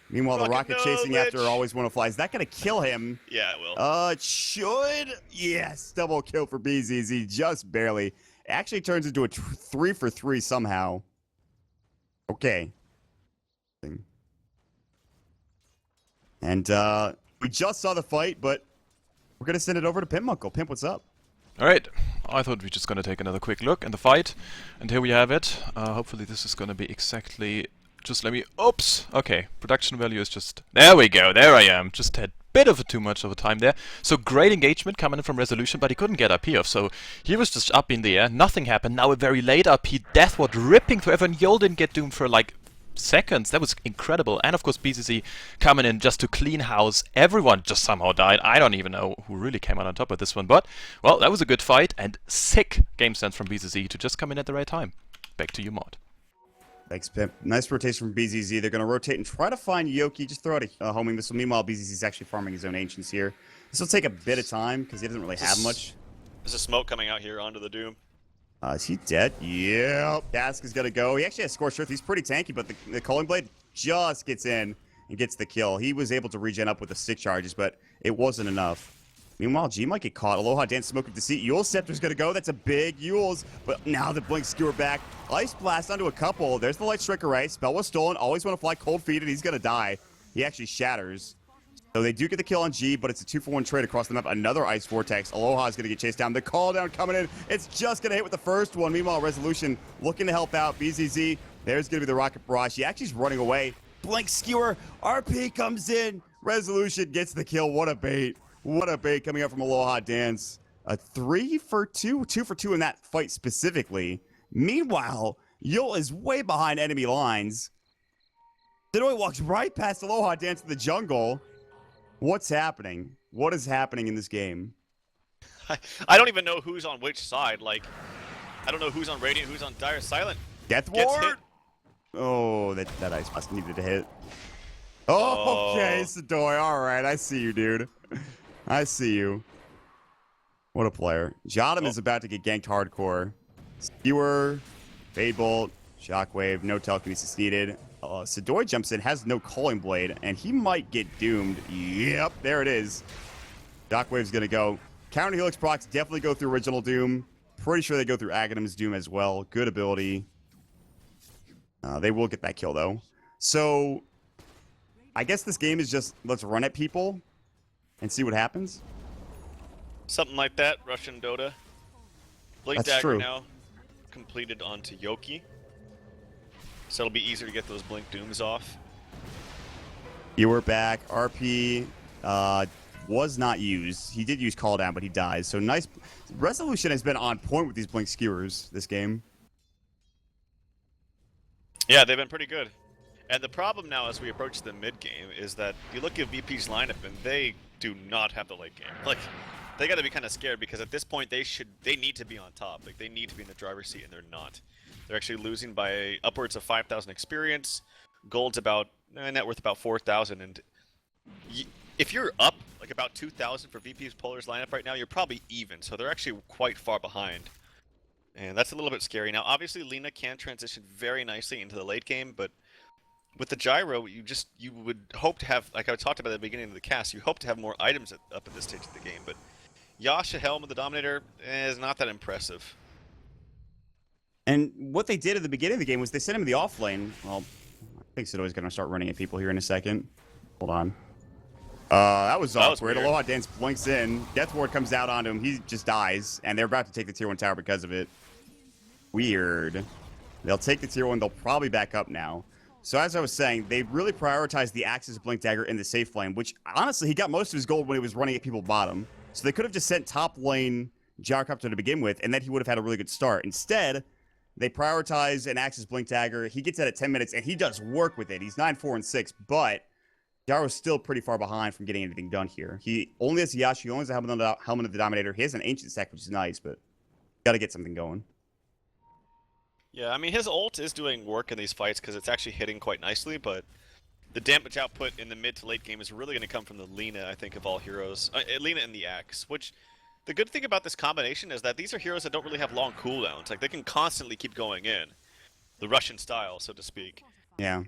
Meanwhile, the Rocket, Rocket no, chasing Lich. after Always Want to Fly. Is that going to kill him? Yeah, it will. It should. Yes, double kill for BZZ, just barely. It actually turns into a 3 for 3 somehow. Okay. And we just saw the fight, but we're going to send it over to Pimp Uncle. Pimp, what's up? Alright, I thought we were just gonna take another quick look in the fight, and here we have it. Hopefully this is gonna be exactly... Just let me... Oops! Okay, production value is just... There we go, there I am. Just had a bit of too much of a time there. So great engagement coming in from Resolution, but he couldn't get RP off, so he was just up in the air, nothing happened. Now a very late RP, Deathward ripping through everyone. Yol didn't get doomed for like seconds. That was incredible. And of course BZZ coming in just to clean house. Everyone just somehow died. I don't even know who really came out on top of this one, but well, that was a good fight and sick game sense from BZZ to just come in at the right time. Back to you, Mod. Thanks, Pimp. Nice rotation from BZZ. They're going to rotate and try to find Yoki. Just throw out a homing missile. Meanwhile, BZZ is actually farming his own Ancients here. This will take a bit of time because he doesn't really have much. There's a smoke coming out here onto the Doom. Is he dead? Yep. Dask is going to go. He actually has Scorched Earth. He's pretty tanky, but the Culling Blade just gets in and gets the kill. He was able to regen up with the stick charges, but it wasn't enough. Meanwhile, G might get caught. Aloha Dance, Smoke of Deceit. Yule's Scepter's going to go. That's a big Yule's. But now the Blink Skewer back. Ice Blast onto a couple. There's the Light Strike Array. Spell was stolen. Always want to fly Cold Feet, and he's going to die. He actually shatters. So they do get the kill on G, but it's a 2-for-1 trade across the map. Another Ice Vortex. Aloha is going to get chased down. The call down coming in. It's just going to hit with the first one. Meanwhile, Resolution looking to help out. BZZ. There's going to be the Rocket Barrage. He actually is running away. Blink Skewer. RP comes in. Resolution gets the kill. What a bait. What a bait coming up from Aloha Dance. A 3-for-2, 2-for-2 in that fight specifically. Meanwhile, Yule is way behind enemy lines. Sidoi walks right past Aloha Dance to the jungle. What's happening? What is happening in this game? I don't even know who's on which side. Like, I don't know who's on Radiant, who's on Dire Silent. Death Ward? Oh, that Ice Blast needed to hit. Oh, okay, Sidoi. All right, I see you, dude. I see you. What a player. Jotum is about to get ganked hardcore. Skewer, Fade Bolt, Shockwave, no telekinesis needed. Sidoi jumps in, has no Culling Blade, and he might get doomed. Yep, there it is. Shockwave's gonna go. Counter Helix procs definitely go through Original Doom. Pretty sure they go through Aghanim's Doom as well. Good ability. They will get that kill, though. So, I guess this game is just, let's run at people and see what happens. Something like that, Russian Dota. Blink That's Dagger true. now completed onto Yoki. So it'll be easier to get those Blink Dooms off. You were back. RP was not used. He did use Call Down, but he dies. So nice. Resolution has been on point with these Blink Skewers this game. Yeah, they've been pretty good. And the problem now as we approach the mid game is that you look at VP's lineup and they do not have the late game. Like, they got to be kind of scared because at this point they need to be on top. Like, they need to be in the driver's seat and they're not. They're actually losing by upwards of 5,000 experience. Gold's about net worth about 4,000, and if you're up like about 2,000 for VP's Polar's lineup right now, you're probably even. So they're actually quite far behind, and that's a little bit scary. Now, obviously, Lina can transition very nicely into the late game, but with the gyro, you would hope to have, like I talked about at the beginning of the cast, you hope to have more items up at this stage of the game. But Yasha Helm of the Dominator is not that impressive. And what they did at the beginning of the game was they sent him to the off lane. Well, I think Sidoi's going to start running at people here in a second. Hold on. That was awkward. Aloha Dance blinks in. Death Ward comes out onto him. He just dies. And they're about to take the tier 1 tower because of it. Weird. They'll take the tier 1. They'll probably back up now. So as I was saying, they really prioritized the Axis Blink Dagger in the safe lane, which honestly, he got most of his gold when he was running at people bottom. So they could have just sent top lane Gyrocopter to begin with, and then he would have had a really good start. Instead, they prioritize an Axis Blink Dagger. He gets that at 10 minutes, and he does work with it. He's 9, 4, and 6, but Gyro's still pretty far behind from getting anything done here. He only has Yasha, he only has the Helmet of the Dominator. He has an Ancient Stack, which is nice, but got to get something going. Yeah, I mean, his ult is doing work in these fights because it's actually hitting quite nicely, but the damage output in the mid to late game is really going to come from the Lina, I think, of all heroes. Lina and the Axe, which the good thing about this combination is that these are heroes that don't really have long cooldowns. Like, they can constantly keep going in. The Russian style, so to speak. Yeah.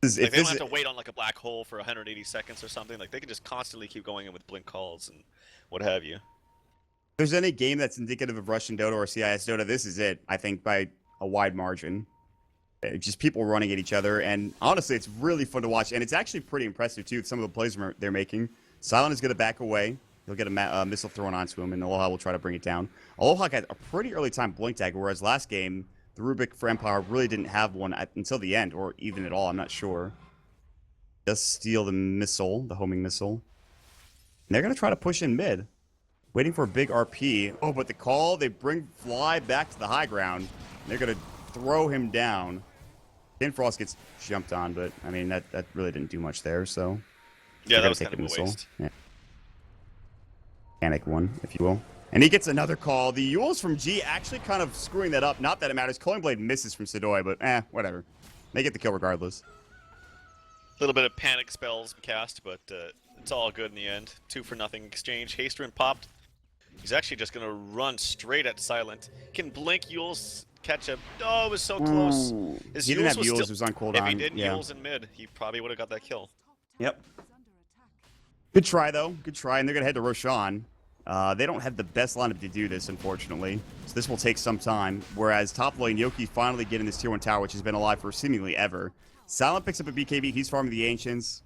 Like, they don't have to wait on, like, a black hole for 180 seconds or something. Like, they can just constantly keep going in with blink calls and what have you. If there's any game that's indicative of Russian Dota or CIS Dota, this is it, I think, by a wide margin. Just people running at each other, and honestly, it's really fun to watch, and it's actually pretty impressive, too, some of the plays they're making. Silent is going to back away. He'll get a missile thrown onto him, and Aloha will try to bring it down. Aloha got a pretty early time Blink Dagger, whereas last game, the Rubik for Empire really didn't have one until the end, or even at all, I'm not sure. Just steal the missile, the homing missile. And they're going to try to push in mid. Waiting for a big RP. Oh, but the call, they bring Fly back to the high ground. They're going to throw him down. Frost gets jumped on, but, I mean, that really didn't do much there, so... Yeah, that was kind of a waste. Yeah. Mechanic one, if you will. And he gets another call. The Yules from G actually kind of screwing that up. Not that it matters. Culling Blade misses from Sidoi, but whatever. They get the kill regardless. A little bit of panic spells cast, but it's all good in the end. 2-for-0 exchange. Hasterin popped. He's actually just going to run straight at Silent. Can blink Yules catch him. Oh, it was so close. His He didn't have was Yules. still... It was on cooldown. If he didn't yeah. Yules in mid, he probably would have got that kill. Yep. Good try, though. Good try. And they're going to head to Roshan. They don't have the best lineup to do this, unfortunately. So this will take some time. Whereas top lane, Yoki finally getting this tier 1 tower, which has been alive for seemingly ever. Silent picks up a BKB. He's farming the Ancients.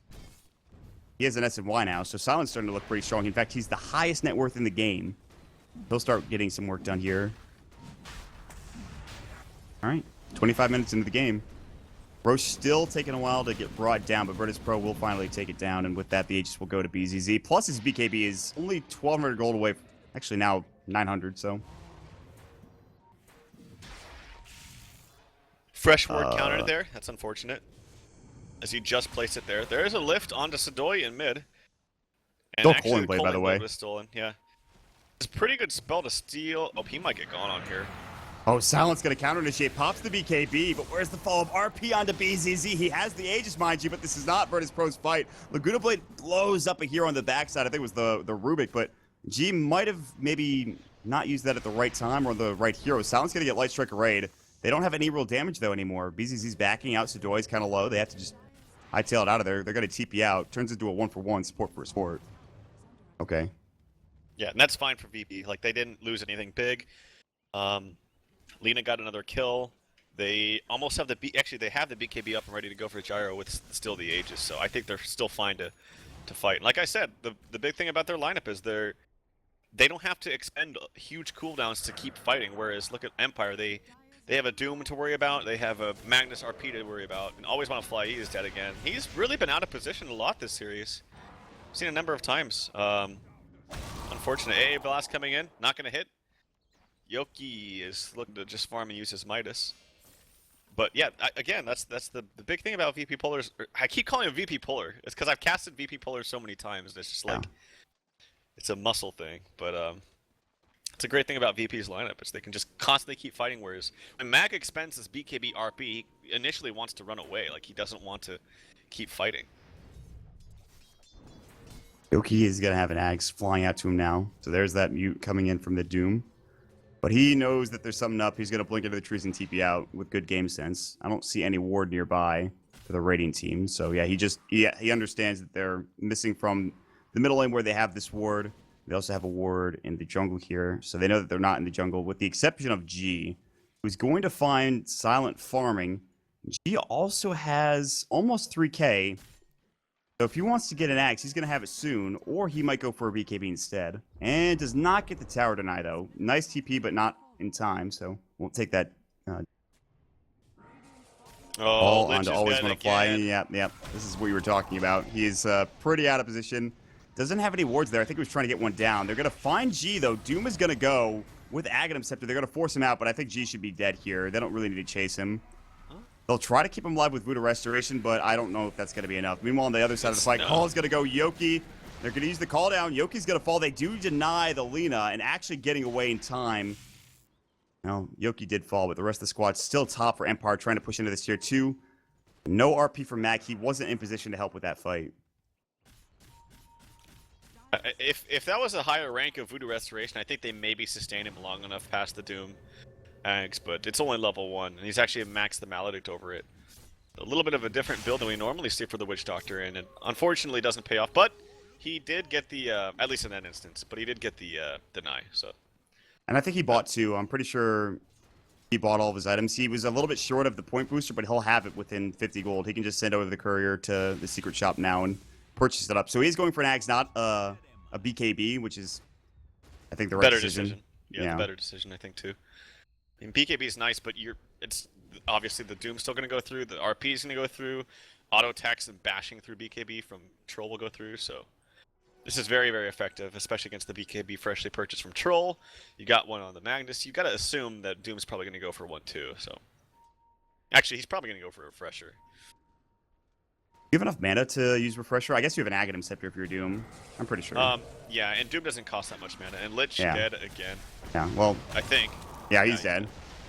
He has an SNY now, so Silent's starting to look pretty strong. In fact, he's the highest net worth in the game. He'll start getting some work done here. All right, 25 minutes into the game. Roche still taking a while to get brought down, but Virtus.Pro will finally take it down, and with that, the Aegis will go to BZZ. Plus, his BKB is only 1,200 gold away. Actually, now 900, so... Fresh word counter there. That's unfortunate. As you just placed it there. There is a lift onto Sidoi in mid. And Still actually, Culling Blade, by the way. Was stolen. Yeah. It's a pretty good spell to steal. Oh, he might get gone on here. Oh, Silent's going to counter-initiate. Pops the BKB, but where's the follow-up? RP onto BZZ. He has the Aegis, mind you, but this is not Virtus.Pro's fight. Laguna Blade blows up a hero on the backside. I think it was the Rubik, but G might have maybe not used that at the right time or the right hero. Silent's going to get Light Strike Raid. They don't have any real damage, though, anymore. BZZ's backing out. Sidoi's kind of low. They have to just hightail it out of there. They're going to TP out. Turns into a 1-for-1 support for a support. Okay. Yeah, and that's fine for VP. Like, they didn't lose anything big. Lina got another kill. They almost have the actually they have the BKB up and ready to go for Gyro with still the Aegis, so I think they're still fine to fight. And like I said, the big thing about their lineup is they don't have to expend huge cooldowns to keep fighting. Whereas look at Empire, they have a Doom to worry about, they have a Magnus RP to worry about, and always want to fly. He is dead again. He's really been out of position a lot this series. I've seen a number of times. Unfortunate. AA Blast coming in, not going to hit. Yoki is looking to just farm and use his Midas. But yeah, again, that's the big thing about VP Polars. I keep calling him VP Polar. It's because I've casted VP Polar so many times. It's just like, it's a muscle thing. But it's a great thing about VP's lineup. Is they can just constantly keep fighting. Whereas when Mag expends his BKB RP, he initially wants to run away. Like, he doesn't want to keep fighting. Yoki is going to have an Axe flying out to him now. So there's that mute coming in from the Doom. But he knows that there's something up. He's going to blink into the trees and TP out with good game sense. I don't see any ward nearby for the raiding team. So yeah, he understands that they're missing from the middle lane where they have this ward. They also have a ward in the jungle here. So they know that they're not in the jungle, with the exception of G, who's going to find Silent farming. G also has almost 3k. So if he wants to get an Axe, he's going to have it soon, or he might go for a BKB instead. And does not get the tower deny, though. Nice TP, but not in time, so we'll take that. All onto always want to fly. Yep. This is what you were talking about. He's pretty out of position. Doesn't have any wards there. I think he was trying to get one down. They're going to find G, though. Doom is going to go with Aghanim Scepter. They're going to force him out, but I think G should be dead here. They don't really need to chase him. They'll try to keep him alive with Voodoo Restoration, but I don't know if that's going to be enough. Meanwhile, on the other side of the fight, Call is going to go Yoki. They're going to use the call down. Yoki's going to fall. They do deny the Lina and actually getting away in time. Now, Yoki did fall, but the rest of the squad's still top for Empire, trying to push into this tier 2. No RP from Mag. He wasn't in position to help with that fight. If that was a higher rank of Voodoo Restoration, I think they maybe sustained him long enough past the Doom Ags, but it's only level 1, and he's actually maxed the Maledict over it. A little bit of a different build than we normally see for the Witch Doctor, and it unfortunately doesn't pay off, but he did get the, at least in that instance, but he did get the deny, so. And I think he bought 2. I'm pretty sure he bought all of his items. He was a little bit short of the point booster, but he'll have it within 50 gold. He can just send over the courier to the secret shop now and purchase it up. So he's going for an Axe, not a BKB, which is, I think, the right decision. Yeah, the better decision, I think, too. I mean, BKB is nice, but it's obviously the Doom's still going to go through, the RP is going to go through, auto attacks and bashing through BKB from Troll will go through, so this is very, very effective, especially against the BKB freshly purchased from Troll. You got one on the Magnus. You got to assume that Doom's probably going to go for one too, so. Actually, he's probably going to go for a Refresher. You have enough mana to use Refresher? I guess you have an Aghanim Scepter if you're Doom. I'm pretty sure. Yeah, and Doom doesn't cost that much mana, and Lich Yeah. dead again. Yeah, well, I think. yeah, he's dead.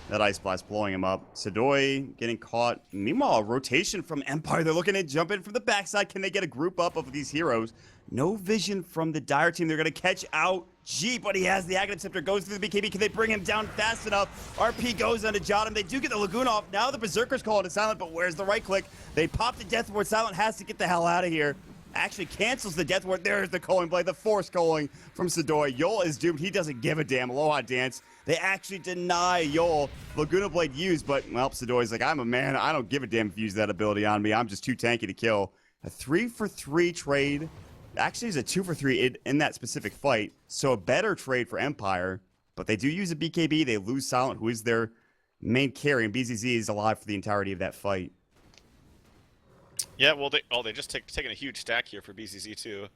That Ice Blast blowing him up. Sidoi getting caught. Meanwhile, a rotation from Empire. They're looking to jump in from the backside. Can they get a group up of these heroes? No vision from the Dire team. They're going to catch out G, but he has the Aghanim Scepter. Goes through the BKB. Can they bring him down fast enough? RP goes onto Jotum. They do get the Lagoon off. Now the Berserker's call to Silent, but where's the right click? They pop the Death Ward. Silent has to get the hell out of here. Actually cancels the Death Ward. There's the culling blade, the force culling from Sidoi. Yol is doomed. He doesn't give a damn. Aloha Dance. They actually deny Yol Laguna Blade use, but, well, Sidoi's like, I'm a man. I don't give a damn if you use that ability on me. I'm just too tanky to kill. A 3-for-3 trade. Actually, it's a 2-for-3 in that specific fight, so a better trade for Empire, but they do use a BKB. They lose Silent, who is their main carry, and BZZ is alive for the entirety of that fight. Yeah, well, they just taken a huge stack here for BZZ too.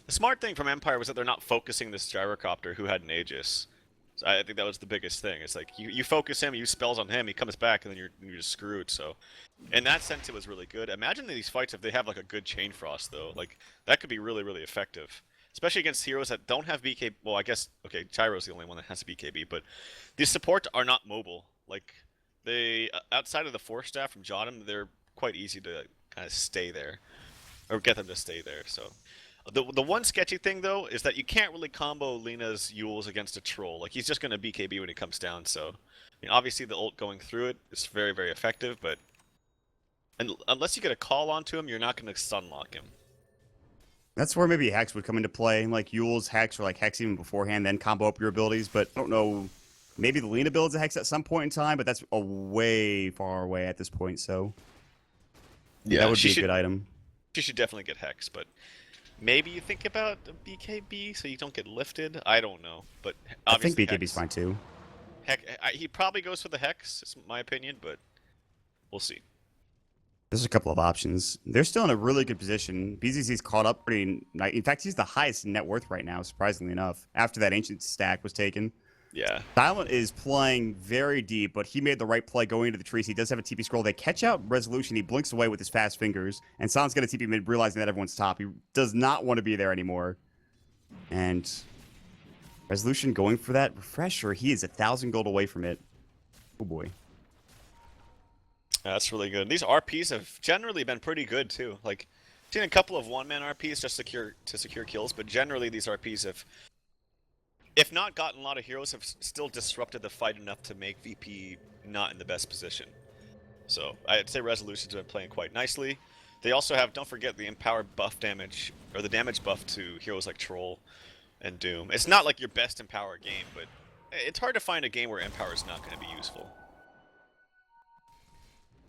The smart thing from Empire was that they're not focusing this Gyrocopter who had an Aegis. So I think that was the biggest thing. It's like you focus him, you use spells on him, he comes back, and then you're just screwed. So, in that sense, it was really good. Imagine these fights if they have like a good Chain Frost though. Like that could be really really effective, especially against heroes that don't have BKB. Well, I guess okay, Gyro's the only one that has BKB, but these supports are not mobile. Like they outside of the Force Staff from Jotum, they're quite easy to kind of stay there, or get them to stay there. So. The one sketchy thing, though, is that you can't really combo Lena's Yules against a Troll. Like, he's just going to BKB when he comes down, so... I mean, obviously, the ult going through it is very, very effective, but... unless you get a call onto him, you're not going to stunlock him. That's where maybe Hex would come into play, like Yule's Hex, or like Hex even beforehand, then combo up your abilities, but I don't know... Maybe the Lena builds a Hex at some point in time, but that's a way far away at this point, so... Yeah, that would be a good item. She should definitely get Hex, but... Maybe you think about a BKB so you don't get lifted? I don't know, but I think BKB's Hex. fine too. Heck, he probably goes for the Hex, is my opinion, but we'll see. There's a couple of options. They're still in a really good position. BZZ's caught up pretty nice. In fact, he's the highest net worth right now, surprisingly enough, after that Ancient stack was taken. Yeah. Silent is playing very deep, but he made the right play going into the trees. He does have a TP scroll. They catch out Resolution. He blinks away with his fast fingers, and Silent's going to TP mid, realizing that everyone's top. He does not want to be there anymore. And Resolution going for that Refresher. He is 1,000 gold away from it. Oh, boy. That's really good. These RPs have generally been pretty good, too. Like, I've seen a couple of one-man RPs just to secure kills, but generally these RPs have... If not gotten a lot of heroes, have still disrupted the fight enough to make VP not in the best position. So I'd say Resolution's been playing quite nicely. They also have, don't forget, the Empower buff damage, or the damage buff to heroes like Troll and Doom. It's not like your best Empower game, but it's hard to find a game where Empower is not going to be useful.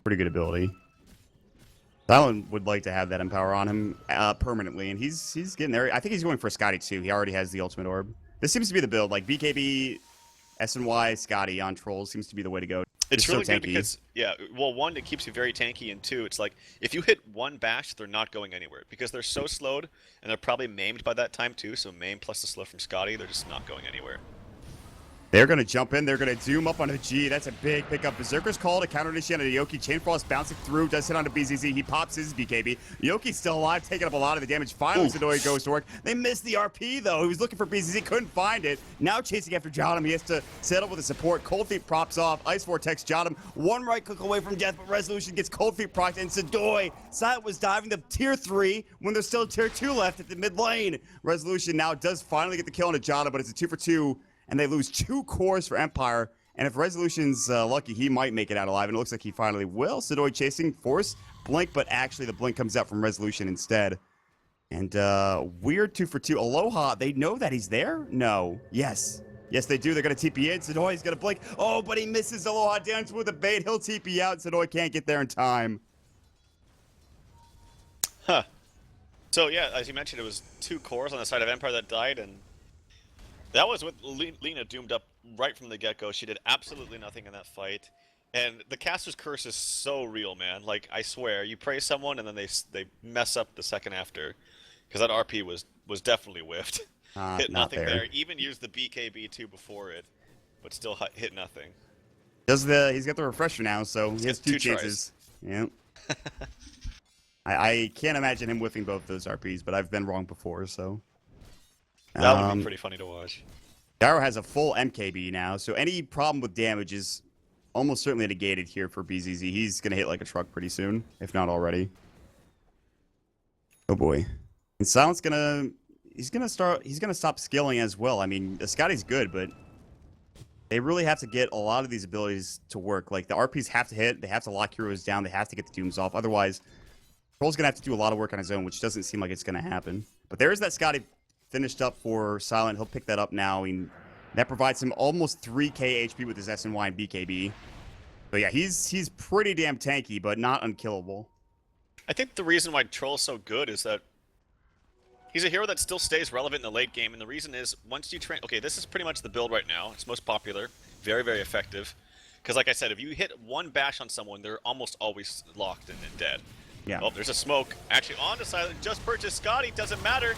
Pretty good ability. Silent would like to have that Empower on him permanently, and he's getting there. I think he's going for Scotty too. He already has the Ultimate Orb. This seems to be the build, like BKB, SNY, Scotty on Trolls seems to be the way to go. It's really so good because, yeah, well, one, it keeps you very tanky, and two, it's like, if you hit one bash, they're not going anywhere, because they're so slowed, and they're probably maimed by that time too, so maim plus the slow from Scotty, they're just not going anywhere. They're going to jump in. They're going to Doom up onto G. That's a big pickup. Berserker's call to counter initiate onto Yoki. Chain Frost bouncing through. Does hit onto BZZ. He pops his BKB. Yoki's still alive, taking up a lot of the damage. Finally, Sidoi goes to work. They missed the RP, though. He was looking for BZZ. Couldn't find it. Now chasing after Jotum. He has to settle with the support. Cold Feet props off. Ice Vortex Jotum. One right click away from death, but Resolution gets Cold Feet procced. And Sidoi. Silent was diving to tier 3 when there's still tier 2 left at the mid lane. Resolution now does finally get the kill onto Jotum, but it's a 2-for-2. And they lose 2 cores for Empire. And if Resolution's lucky, he might make it out alive. And it looks like he finally will. Sidoi chasing Force Blink, but actually the Blink comes out from Resolution instead. And weird 2-for-2. Aloha, they know that he's there? No. Yes. Yes, they do. They're going to TP in. Sidoi's going to blink. Oh, but he misses Aloha down with a bait. He'll TP out. Sidoi can't get there in time. Huh. So, yeah, as you mentioned, it was 2 cores on the side of Empire that died, and that was with Lena doomed up right from the get-go. She did absolutely nothing in that fight. And the Caster's Curse is so real, man. Like, I swear, you praise someone and then they mess up the second after. Because that RP was definitely whiffed. Hit nothing there. Even used the BKB too before it, but still hit nothing. He's got the Refresher now, so he has 2 chances. Yep. I can't imagine him whiffing both those RPs, but I've been wrong before, so. That would be pretty funny to watch. Gyro has a full MKB now, so any problem with damage is almost certainly negated here for BZZ. He's gonna hit like a truck pretty soon, if not already. Oh boy. And Silent's he's gonna stop scaling as well. I mean, Scotty's good, but they really have to get a lot of these abilities to work. Like the RPs have to hit, they have to lock heroes down, they have to get the dooms off. Otherwise, Troll's gonna have to do a lot of work on his own, which doesn't seem like it's gonna happen. But there is that Scotty finished up for Silent. He'll pick that up now. I mean, that provides him almost 3k HP with his SNY and BKB. But yeah, he's pretty damn tanky, but not unkillable. I think the reason why Troll's so good is that he's a hero that still stays relevant in the late game, and the reason is once you train... Okay, this is pretty much the build right now. It's most popular. Very, very effective. Because like I said, if you hit one bash on someone, they're almost always locked and dead. Yeah. Oh, there's a smoke. Actually, on to Silent. Just purchased Scotty. Doesn't matter.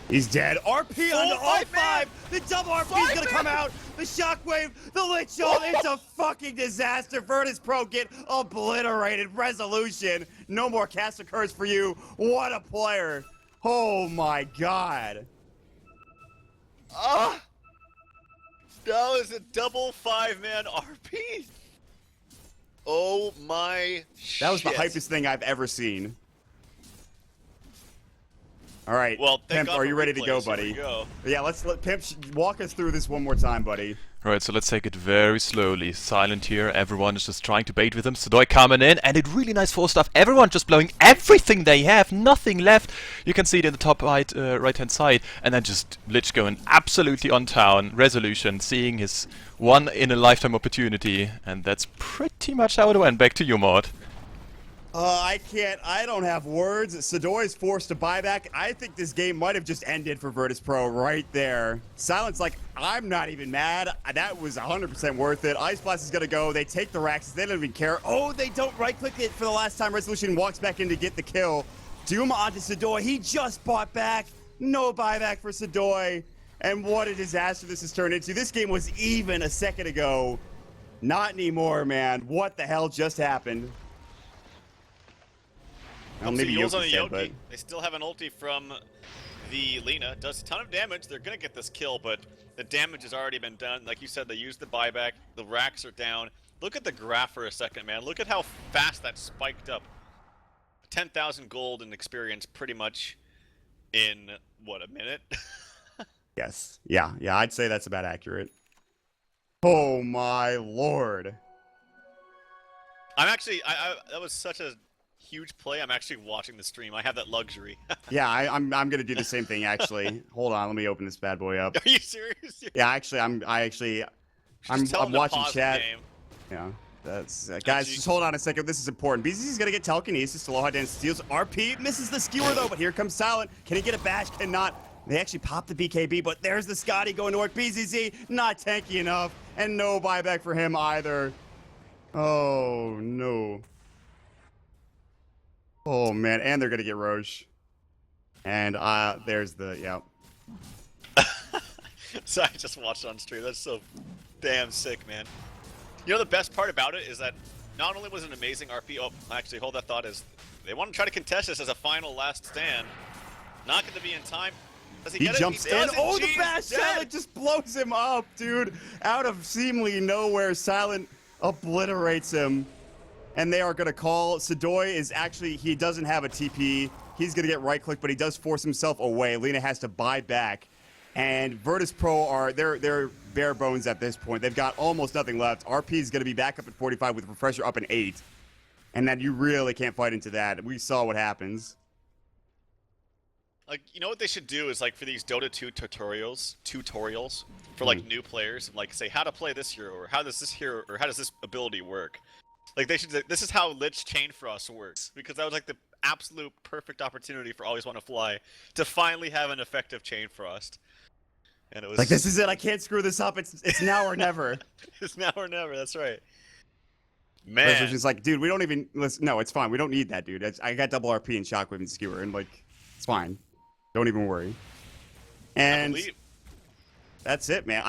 He's dead. RP on the five R5. The double RP is gonna come out. The shockwave, the lich ult. It's a fucking disaster. Virtus.Pro get obliterated. Resolution. No more caster curse for you. What a player. Oh my god. Ah! That was a double 5-man RP. Oh my shit. That was the hypest thing I've ever seen. All right, well, thank Pimp, God are for you ready to go, replays. Here buddy? we go. Yeah, let Pimp walk us through this one more time, buddy. Alright, so let's take it very slowly. Silent here, everyone is just trying to bait with him. Sudoi coming in, and it really nice 4 stuff. Everyone just blowing everything they have, nothing left. You can see it in the top right-hand side. And then just Lich going absolutely on town. Resolution, seeing his one-in-a-lifetime opportunity. And that's pretty much how it went. Back to you, Maud. I don't have words. Sudoi is forced to buy back. I think this game might have just ended for Virtus.Pro right there. Silent's like, I'm not even mad. That was 100% worth it. Ice Blast is gonna go. They take the racks. They don't even care. Oh, they don't right-click it for the last time. Resolution walks back in to get the kill. Doom onto Sudoi. He just bought back. No buyback for Sudoi. And what a disaster this has turned into. This game was even a second ago. Not anymore, man. What the hell just happened? Well, maybe Yule's on Yoki's the dead, Yoki. but... They still have an ulti from the Lina. Does a ton of damage. They're going to get this kill, but the damage has already been done. Like you said, they used the buyback. The racks are down. Look at the graph for a second, man. Look at how fast that spiked up. 10,000 gold and experience pretty much in, what, a minute? Yes. Yeah, I'd say that's about accurate. Oh my lord. I'm actually, that was such a huge play. I'm actually watching the stream. I have that luxury. Yeah, I'm gonna do the same thing actually. Hold on, let me open this bad boy up. Are you serious? Yeah, actually, I'm watching chat. Yeah, that's guys. Just hold on a second. This is important. BZZ's gonna get telekinesis. Aloha Dan steals RP, misses the skewer though. But here comes Silent. Can he get a bash? Cannot. They actually popped the BKB, but there's the Scotty going to work. BZZ not tanky enough, and no buyback for him either. Oh no. Oh man, and they're gonna get Roche. And there's the So I just watched it on stream. That's so damn sick, man. You know the best part about it is that not only was it an amazing RP. Oh, actually, hold that thought. Is they want to try to contest this as a final last stand. Not going to be in time. Does he get jumps it? in. Oh, the bash! Silent just blows him up, dude. Out of seemingly nowhere, Silent obliterates him. And they are going to call. Sudoi is actually, he doesn't have a TP. He's going to get right click, but he does force himself away. Lina has to buy back. And Virtus.Pro are, they're bare bones at this point. They've got almost nothing left. RP is going to be back up at 45 with Refresher up in 8. And then you really can't fight into that. We saw what happens. Like, you know what they should do is, like, for these Dota 2 tutorials for, like, new players, like, say how to play this hero, or how does this hero, or how does this ability work. Like, they should, this is how Lich Chain Frost works, because that was, like, the absolute perfect opportunity for Always Want to Fly to finally have an effective Chain Frost. And it was like, this is it. I can't screw this up. It's now or never. It's now or never. That's right. Man. Resolution's like, dude, we don't even listen. No, it's fine. We don't need that, dude. I got double RP and Shockwave and Skewer, and like, it's fine. Don't even worry. And That's it, man.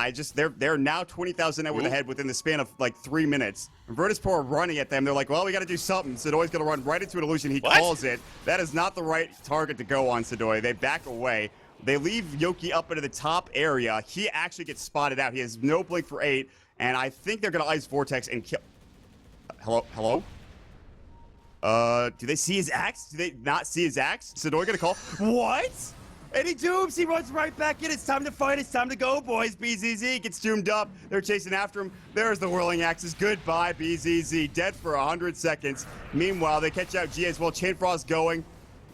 They're now 20,000 over the head within the span of like 3 minutes. Virtus.Pro are running at them. They're like, well, we got to do something. Sadoy's going to run right into an illusion. He calls it. That is not the right target to go on Sadoy. They back away. They leave Yoki up into the top area. He actually gets spotted out. He has no blink for 8, and I think they're going to ice Vortex and kill. Hello? Do they see his axe? Do they not see his axe? Sadoy going to call? What? And he dooms. He runs right back in. It's time to fight. It's time to go, boys. BZZ gets doomed up. They're chasing after him. There's the whirling axes. Goodbye, BZZ. Dead for 100 seconds. Meanwhile, they catch out G as well. Chain Frost going.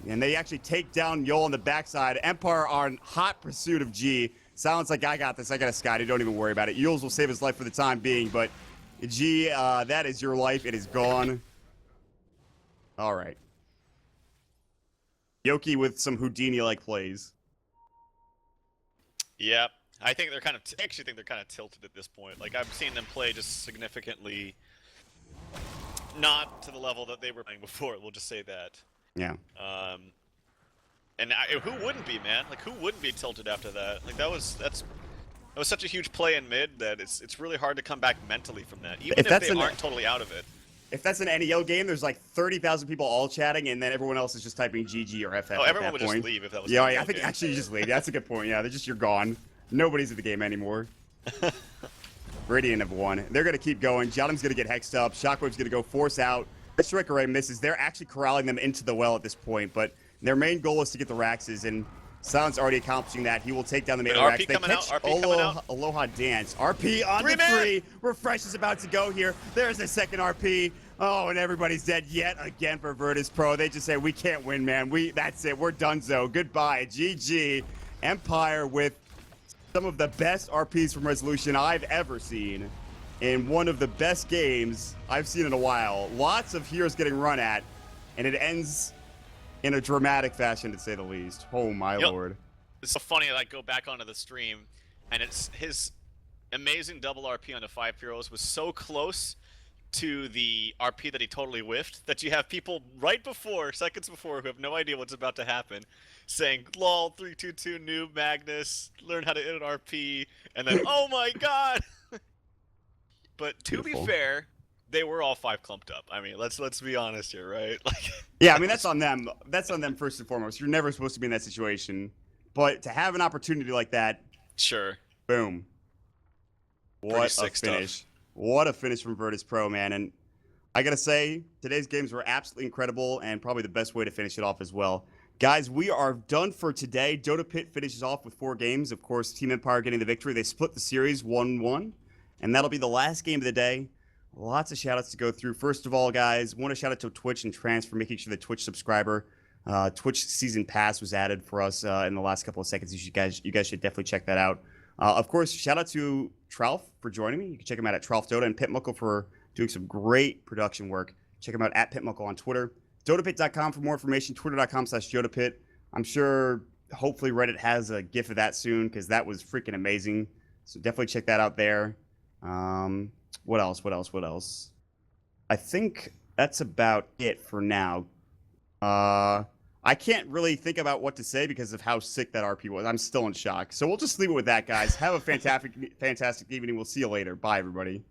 And they actually take down Yol on the backside. Empire are in hot pursuit of G. Silence like, I got this. I got a Scotty. Don't even worry about it. Yules will save his life for the time being. But G, that is your life. It is gone. All right. Yoki with some Houdini-like plays. Yeah, I think they're actually think they're kind of tilted at this point. Like, I've seen them play just significantly not to the level that they were playing before. We'll just say that. Yeah. And who wouldn't be, man? Like, who wouldn't be tilted after that? Like, that was such a huge play in mid that it's really hard to come back mentally from that, even if they aren't totally out of it. If that's an NEL game, there's like 30,000 people all chatting, and then everyone else is just typing GG or FF. Oh, at everyone that would point. just leave if that was. Yeah, I think actually you just leave. That's a good point. Yeah, you're gone. Nobody's at the game anymore. Radiant have won. They're gonna keep going. Jotum's gonna get hexed up. Shockwave's gonna go force out. The Strike Array misses. They're actually corralling them into the well at this point, but their main goal is to get the Raxes, and Silence already accomplishing that. He will take down the main Rax. They catch Aloha Dance. RP on the free. Refresh is about to go here. There's a second RP. Oh, and everybody's dead yet again for Virtus.Pro. They just say, we can't win, man. That's it. We're donezo. Goodbye. GG. Empire with some of the best RPs from Resolution I've ever seen in one of the best games I've seen in a while. Lots of heroes getting run at, and it ends in a dramatic fashion, to say the least. Oh, my lord. It's so funny, like, go back onto the stream, and it's his amazing double RP on the 5 heroes was so close to the RP that he totally whiffed that you have people right before, seconds before, who have no idea what's about to happen, saying, lol, 322 noob Magnus, learn how to hit an RP, and then, oh my god! But to be fair, they were all 5 clumped up. I mean, let's be honest here, right? Like, yeah, I mean, that's on them. That's on them first and foremost. You're never supposed to be in that situation. But to have an opportunity like that, sure. Boom. What a finish. Stuff. What a finish from Virtus.Pro, man. And I got to say, today's games were absolutely incredible and probably the best way to finish it off as well. Guys, we are done for today. DotaPit finishes off with 4 games. Of course, Team Empire getting the victory. They split the series 1-1. And that'll be the last game of the day. Lots of shout-outs to go through. First of all, guys, want to shout out to Twitch and Trans for making sure the Twitch subscriber Twitch Season Pass was added for us in the last couple of seconds. You guys should definitely check that out. Of course, shout out to Tralf for joining me. You can check him out at Tralf Dota, and Pitmuckle for doing some great production work. Check him out at Pitmuckle on Twitter. DotaPit.com for more information. Twitter.com/DotaPit. I'm sure, hopefully, Reddit has a GIF of that soon because that was freaking amazing. So definitely check that out there. What else? I think that's about it for now. I can't really think about what to say because of how sick that RP was. I'm still in shock. So we'll just leave it with that, guys. Have a fantastic evening. We'll see you later. Bye, everybody.